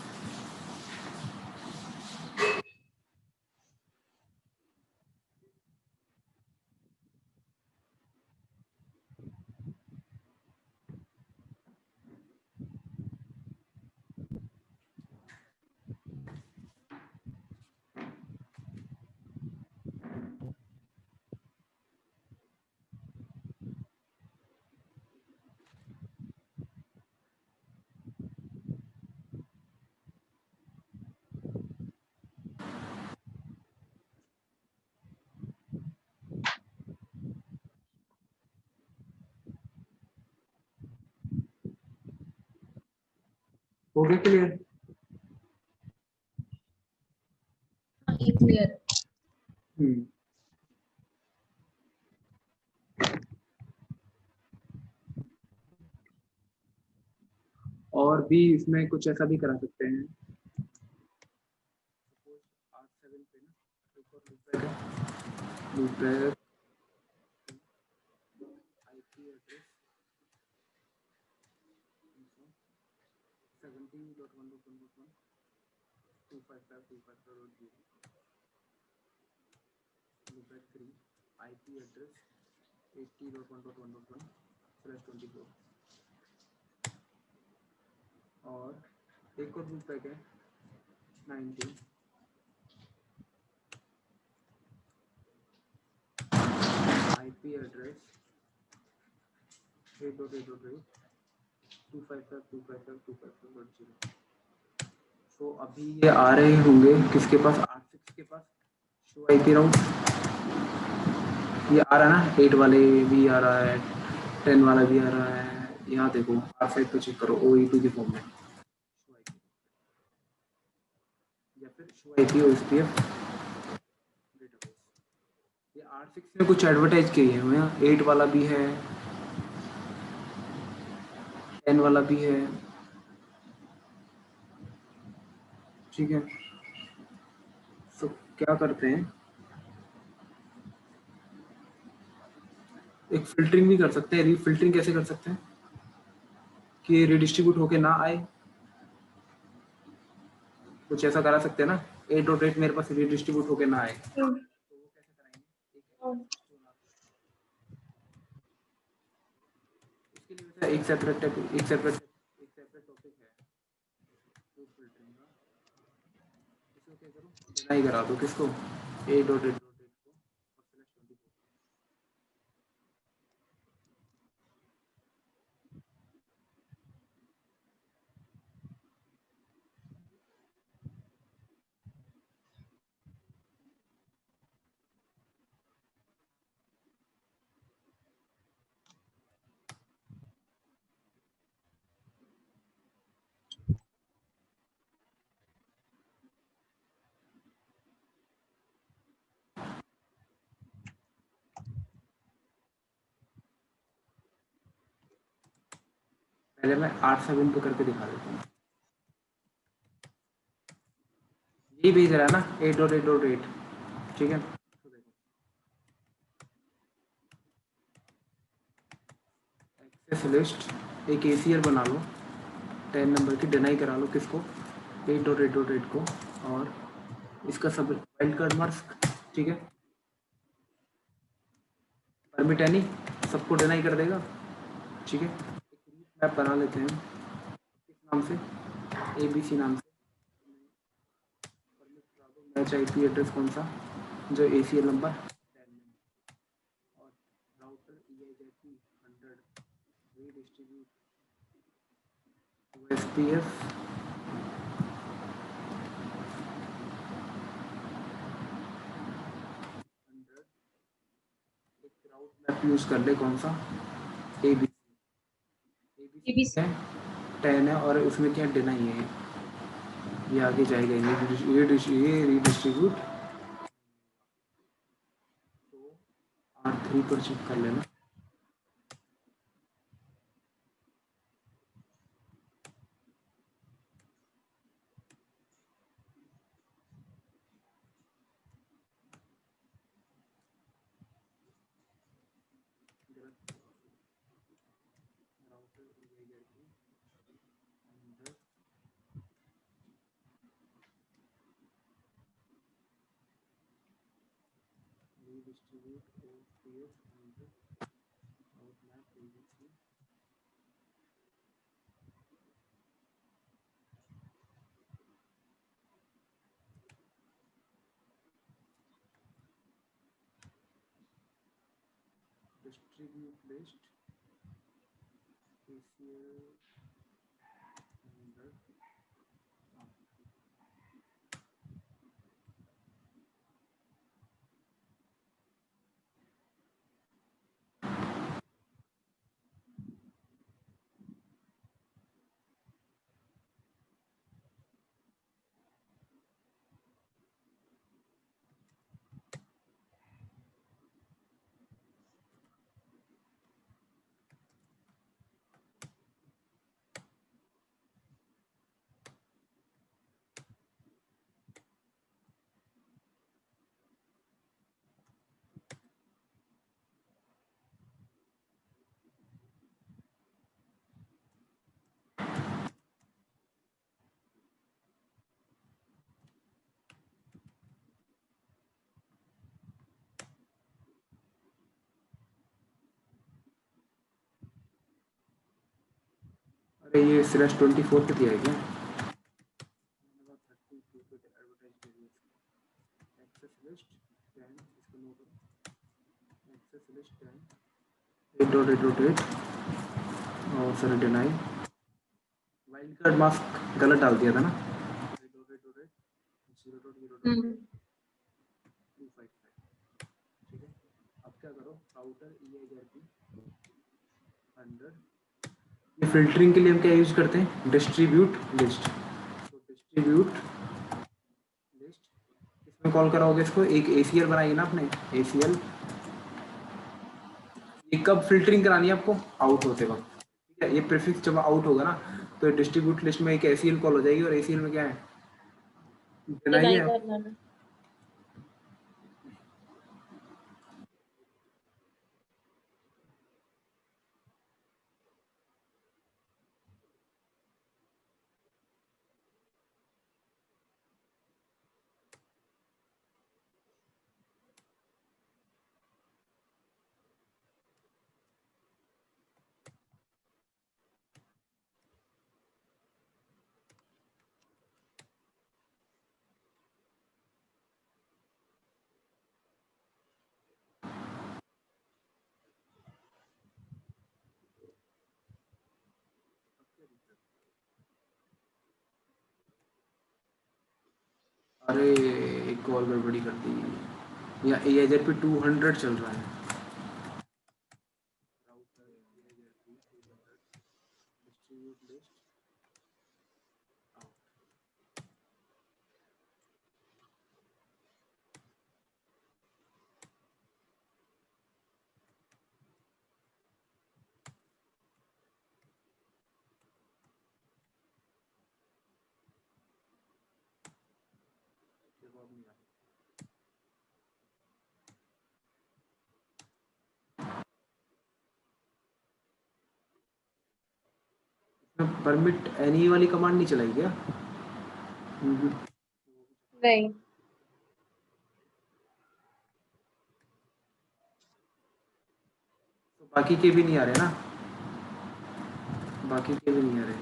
हो गया क्लियर। हाँ ये क्लियर है। हम्म। और भी इसमें कुछ ऐसा भी करा सकते हैं, आठ सेवन पे ना एक और लूप है, IP address 17.1.1.1 loop 3, IP address 80.1.1.1/24, और एक और लूप है 19 एड्रेस 8.8.8.255.255.255.0। तो अभी ये आ रहे होंगे किसके पास, R6 के पास शो IP राउट। ये आ रहा है ना, 8 वाले भी आ रहा है, 10 वाला भी आ रहा है। यहाँ देखो R5 पे चेक करो, OE2 के फॉर्म में या फिर शो IP OSPF डेटाबेस। ये R6 में कुछ एडवर्टाइज किए हुए हैं, 8 वाला भी है, 10 वाला भी है, ठीक है। तो क्या करते हैं, एक फिल्टरिंग भी कर सकते हैं। रीफिल्टरिंग कैसे कर सकते हैं कि रिडिस्ट्रीब्यूट होके ना आए, कुछ ऐसा करा सकते हैं ना, 8.8 मेरे पास रिडिस्ट्रीब्यूट होके ना आए, तो वो कैसे कराएंगे, उसके लिए वैसे एक सेपरेट टॉपिक है फिल्टरिंग का। इसको क्या करो, डिनाई करा दो किसको, 8.8 को और सिलेक्ट 24। पहले मैं 8.7 पे करके दिखा देता हूँ। यही भेज रहा है ना 8.8.8, ठीक है। तो देखो एक्सेस लिस्ट एक ACL बना लो, 10 नंबर की, डिनाई करा लो किसको, 8.8.8 को, और इसका सब वाइल्ड कार्ड मार्क्स, ठीक है। परमिट एनी सबको डिनाई कर देगा, ठीक है। एक रूट मैप बना लेते हैं किस नाम से, ABC नाम से। परमिट करा दो मैच IP एड्रेस कौन सा, जो ACL नंबर 10 में, और राउटर EIZP 100 रीडिस्ट्रीब्यूट OSPF 100। एक राउट मैप यूज कर ले कौन सा, ABC। ABC ABC. है 10 है, और उसमें क्या डिनाई है, ये आगे जाएगा, ये रीडिस्ट्रीब्यूट। तो R3 पर चेक कर लेना, रीडिस्ट्रीब्यूट OSPF 100 राउट map ABC। Distribute list ACL 100। अरे ये /24 पे दिया है क्या, 32 पे एडवर्टाइज एक्सेस लिस्ट 10, इसको नो करो, एक्सेस लिस्ट 8.8.8 और 79 वाइल्ड कार्ड मास्क गलत डाल दिया था ना 8.8.8 हम्म 0.0.255 ठीक है। अब क्या करो राउटर EIGRP 100 ये फिल्टरिंग के लिए हम क्या यूज करते हैं डिस्ट्रीब्यूट लिस्ट तो डिस्ट्रीब्यूट लिस्ट किसमें कॉल कराओगे इसको एक ACL बनाइए ना आपने ACL ये कब फिल्टरिंग करानी है आपको आउट होते वक्त ठीक है। ये प्रीफिक्स जब आउट होगा ना तो डिस्ट्रीब्यूट लिस्ट में एक ACL कॉल हो जाएगी और ACL में क्या है डिनाई डिनाई है। करना है। अरे एक कॉल गड़बड़ी कर दी या AIGRP 200 चल रहा है डिस्ट्रीब्यूट लिस्ट परमिट एनी वाली कमांड नहीं चलाई क्या नहीं तो बाकी के भी नहीं आ रहे ना बाकी के भी नहीं आ रहे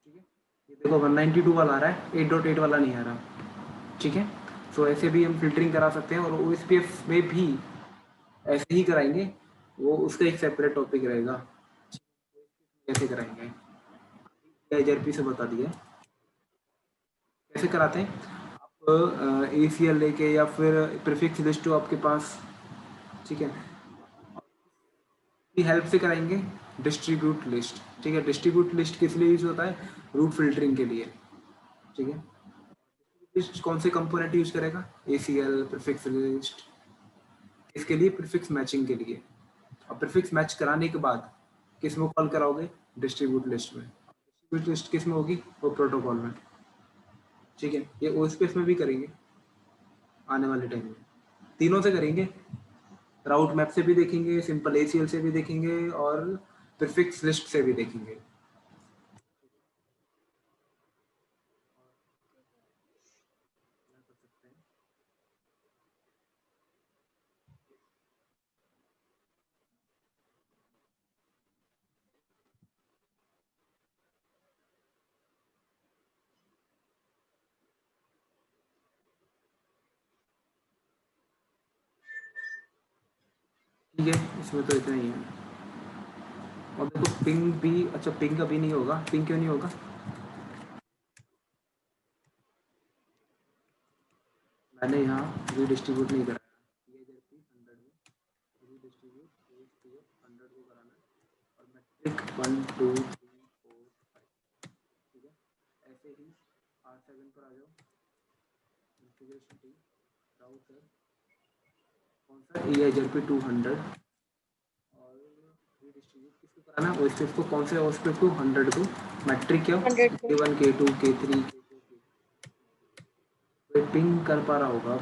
ठीक है। ये देखो 192 वाला आ रहा है 8.8 वाला नहीं आ रहा ठीक है। सो ऐसे भी हम फिल्टरिंग करा सकते हैं और OSPF में भी ऐसे ही कराएंगे वो उसका एक सेपरेट टॉपिक रहेगा कैसे कराएंगे AIGRP से बता दिया कैसे कराते हैं आप ACL लेके या फिर प्रीफिक्स लिस्ट हो आपके पास ठीक है की हेल्प से कराएंगे डिस्ट्रीब्यूट लिस्ट ठीक है। डिस्ट्रीब्यूट लिस्ट किस लिए यूज होता है रूट फिल्टरिंग के लिए ठीक है। लिस्ट कौन से कंपोनेंट यूज करेगा ACL प्रीफिक्स लिस्ट इसके लिए प्रीफिक्स मैचिंग के लिए और प्रीफिक्स मैच कराने के बाद किस में कॉल कराओगे डिस्ट्रीब्यूट लिस्ट में डिस्ट्रीब्यूट लिस्ट किस में होगी वो प्रोटोकॉल में ठीक है। ये OSPF में भी करेंगे आने वाले टाइम में तीनों से करेंगे राउट मैप से भी देखेंगे सिंपल ACL से भी देखेंगे और प्रीफिक्स लिस्ट से भी देखेंगे ठीक है। इसमें तो इतना ही है और देखो पिंग भी अच्छा पिंग अभी नहीं होगा पिंग क्यों नहीं होगा मैंने यहाँ रीडिस्ट्रीब्यूट नहीं कराया AIGRP 100 में रीडिस्ट्रीब्यूट ASPF 100 को कराना है और मैट्रिक 1 2 3 4 5 ठीक है। ऐसे ही R7 पर आ जाओ कॉन्फ़िगरेशन टी राउटर कौन सा AIGRP 200 और कराना ओएसपीएफ को, कौन से ओएसपीएफ को, 100 को, मैट्रिक क्या, 100 को। K1 K2 K3, कोई पिंग कर पा रहा होगा।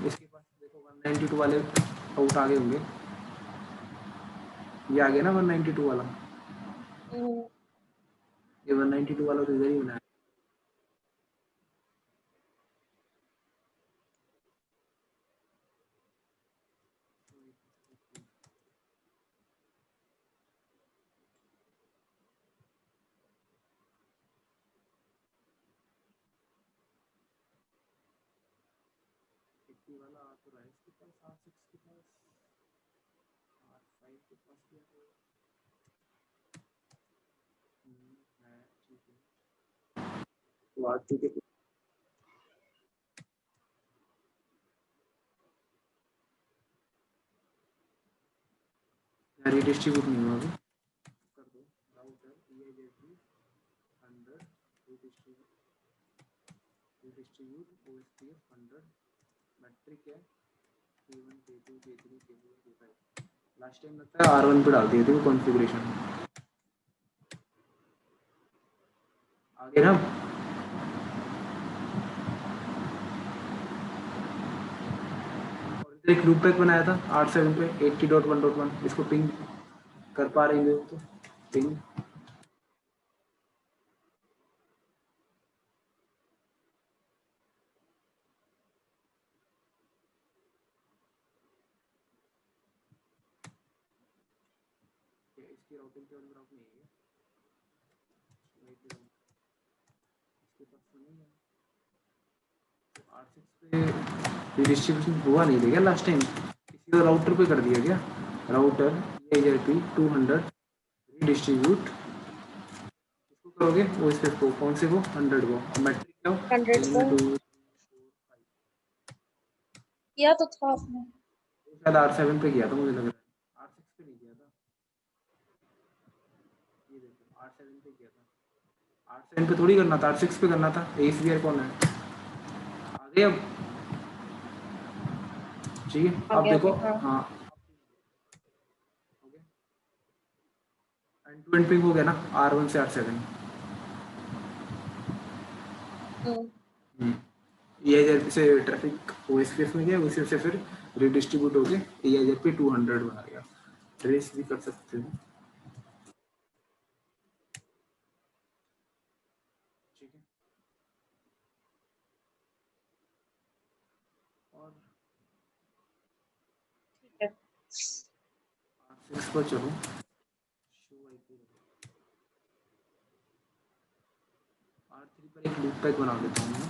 इसके पास देखो 192 वाले आउट आगे होंगे, ये आ गया ना 192 वाला, ये 192 वाला तो इधर ही बनाया। वाला आ तो रहा है इसके पास, R6 के पास, R5 के पास भी है, ठीक है, तो R2 के रिडिस्ट्रीब्यूट नहीं हुआ अभी, कर दो router EIGRP 100 redistribute OSPF 100, metric है K1 K2 K3 K4 K5। Last time लगता है R1 पे डाल दिए थे वो कॉन्फ़िगरेशन, आगे ना एक लूप पैक बनाया था R7 पे 80.1.1, इसको पिंग कर पा रही हो तो पिंग, इसकी राउटिंग टेबल ग्राफ नहीं है, इसके पास तो नहीं है, तो R6 पे डिस्ट्रीब्यूशन हुआ नहीं था क्या लास्ट टाइम, किसी को राउटर पे कर दिया क्या, राउटर EIGRP 200 डिस्ट्रीब्यूट, इसको करोगे वो इस को, कौन से को, 100 को, मैट्रिक क्या हो, 100 को 1 2 किया तो था आपने। शायद R7 पे किया था मुझे लग रहा है, R6 पे नहीं किया था, ये देखो R7 पे किया था, R7 पे थोड़ी करना था, R6 पे करना था। ASBR कौन है, आगे अब ठीक है, अब आगे देखो आगे हाँ। हाँ, एंड टू एंड पिंग हो गया ना R1 से R7, EIGRP से ट्रैफिक OSPF में गया, OSPF से फिर रिडिस्ट्रीब्यूट होके EIGRP 200 बना गया, ट्रेस भी कर सकते हो, ठीक है। और ठीक है। R6 पर चलो, R3 पर एक लूप पैक बना देता हूँ मैं,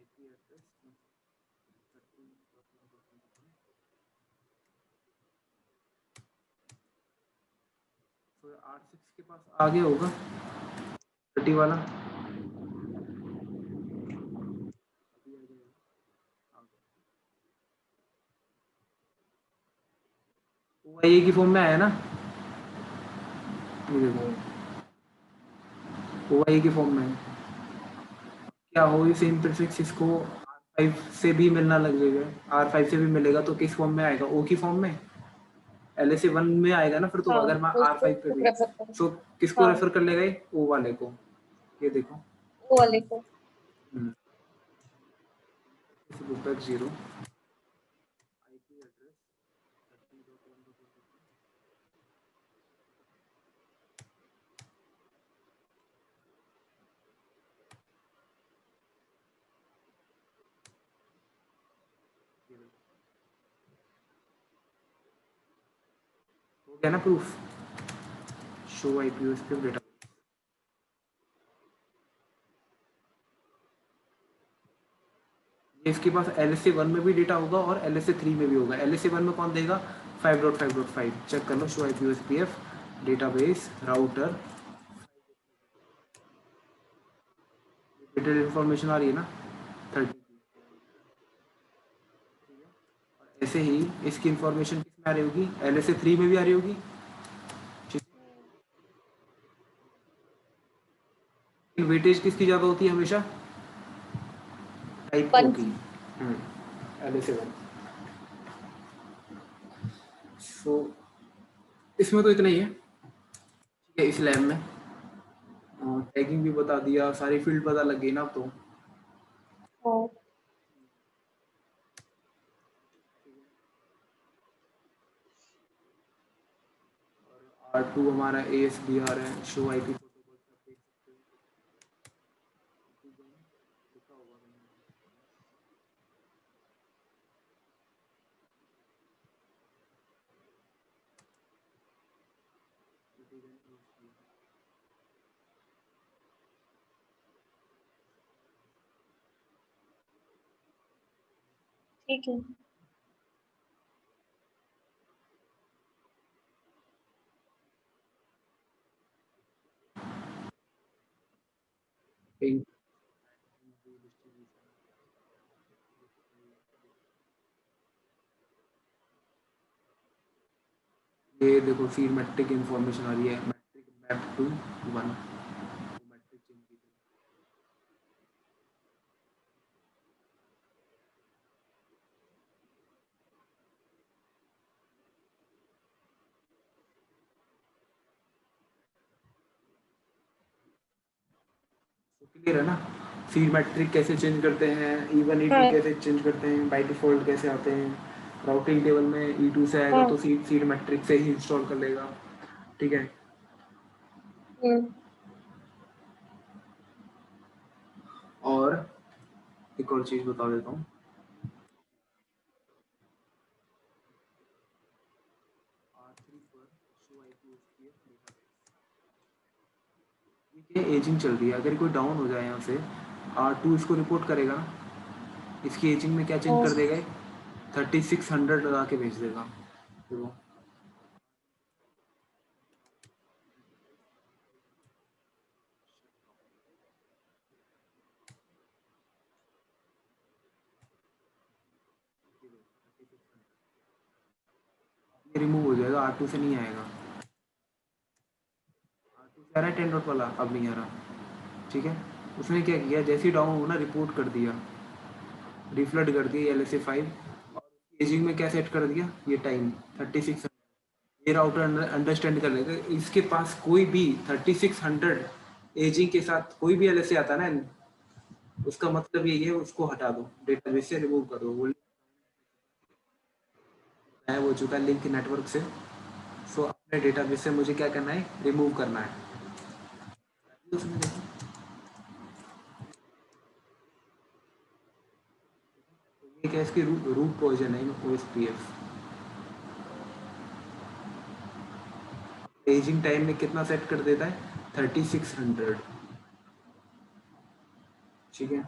IP एड्रेस तो R6 के पास आगे होगा 30 वाला, OIA की फॉर्म में आया ना, ये देखो OIA की फॉर्म में क्या हो, ये सेम प्रीफिक्स इसको R5 से भी मिलना लगेगा, R5 से भी मिलेगा तो किस फॉर्म में आएगा, O की फॉर्म में, LSA 1 में आएगा ना फिर तो, हाँ अगर मैं उसको R5 पे भी, प्रेफर करो। सो किसको हाँ रेफर कर लेगा ये, O वाले को, ये देखो, वो वाले को। लूप बैक 0, IP एड्रेस 30.1.1, हो गया ना proof, show IP OSPF data, इसके पास LSA 1 में भी डेटा होगा और LSA 3 में भी होगा, LSA 1 में कौन देगा, 5.5.5, चेक कर लो, show IP OSPF database router, detail information आ रही है ना 30, ऐसे ही इसकी इन्फॉर्मेशन किस में आ रही होगी, LSA 3 में भी आ रही होगी, वेटेज किसकी ज़्यादा होती है हमेशा, टाइप O 1 की, LSA 1, सो इसमें तो इतना ही है, ठीक है। इस लैब में टैगिंग भी बता दिया, सारी फील्ड पता लग गई ना अब तो। हाँ R2 हमारा ASDR है, शो IP प्रोटोकॉल आप देख सकते हो, लिखा होगा मैंने। ठीक है। Ping, ये देखो फीड मैट्रिक इंफॉर्मेशन आ रही है, metric map to 1, metric change की थी। क्लियर है ना? फीड मैट्रिक कैसे चेंज करते हैं, E1 E2 हाँ कैसे चेंज करते हैं, बाय डिफॉल्ट कैसे आते हैं। राउटिंग टेबल में E2 से आएगा हाँ। तो फीड मैट्रिक से ही इंस्टॉल कर लेगा, ठीक है। हम्म। और एक और चीज बता देता हूँ, R3 पर शो IP SPF डेटाबेस, ये एजिंग चल रही है, अगर कोई डाउन हो जाए यहाँ से R2 इसको रिपोर्ट करेगा ना, इसकी एजिंग में क्या चेंज हाँ कर देगा, 3600 लगा के भेज देगा। तो ये रिमूव हो जाएगा, R2 से नहीं आएगा। R2 से आ रहा है 10 डॉट वाला, अब नहीं आ रहा, ठीक है। उसने क्या किया, जैसे ही डाउन होना रिपोर्ट कर दिया, रिफ्लड कर दिया LSA 5, और एजिंग में क्या सेट कर दिया, ये टाइम 3600। ये राउटर अंडरस्टैंड कर लेगा, इसके पास कोई भी 3600 एजिंग के साथ कोई भी LSA आता है ना, उसका मतलब यही है, उसको हटा दो, डेटाबेस से रिमूव कर दो। वो है वो चुका लिंक नेटवर्क से। सो अपने डेटाबेस से मुझे क्या करना है, रिमूव करना है। उसमें देखो, ये क्या इसकी रूट पोर्जन है OSPF। पेजिंग टाइम में कितना सेट कर देता है, 3600, ठीक है।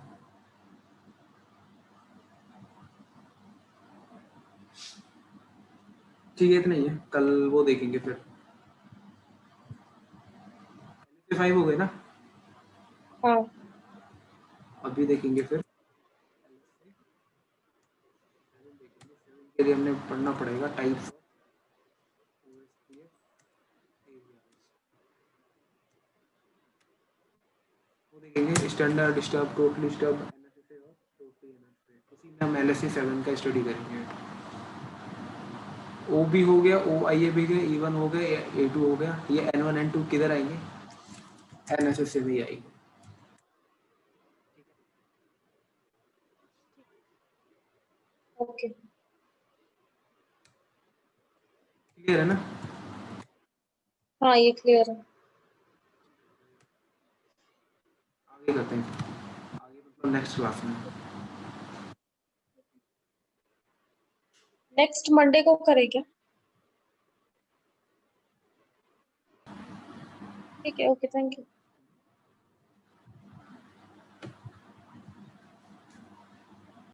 ठीक है, इतना ही है, कल वो देखेंगे फिर। LSA 5 हो गए ना, हाँ। अभी देखेंगे फिर। के लिए हमने पढ़ना पड़ेगा टाइप्स ऑफ OSPF एरियाज, वो देखेंगे standard stub, totally stub, NSA और टोटली NSA, उसी में हम LSA 7 का स्टडी करेंगे। ओ भी हो गया, OIA भी गया, E1 हो गया, A2 हो गया, ये N1 N2 किधर आएंगे, NSS से भी आएंगे। ओके। क्लियर है ना? हाँ ये क्लियर है। आगे करते हैं, आगे मतलब नेक्स्ट क्लास में। नेक्स्ट मंडे को करें क्या? ठीक है, ओके, थैंक यू।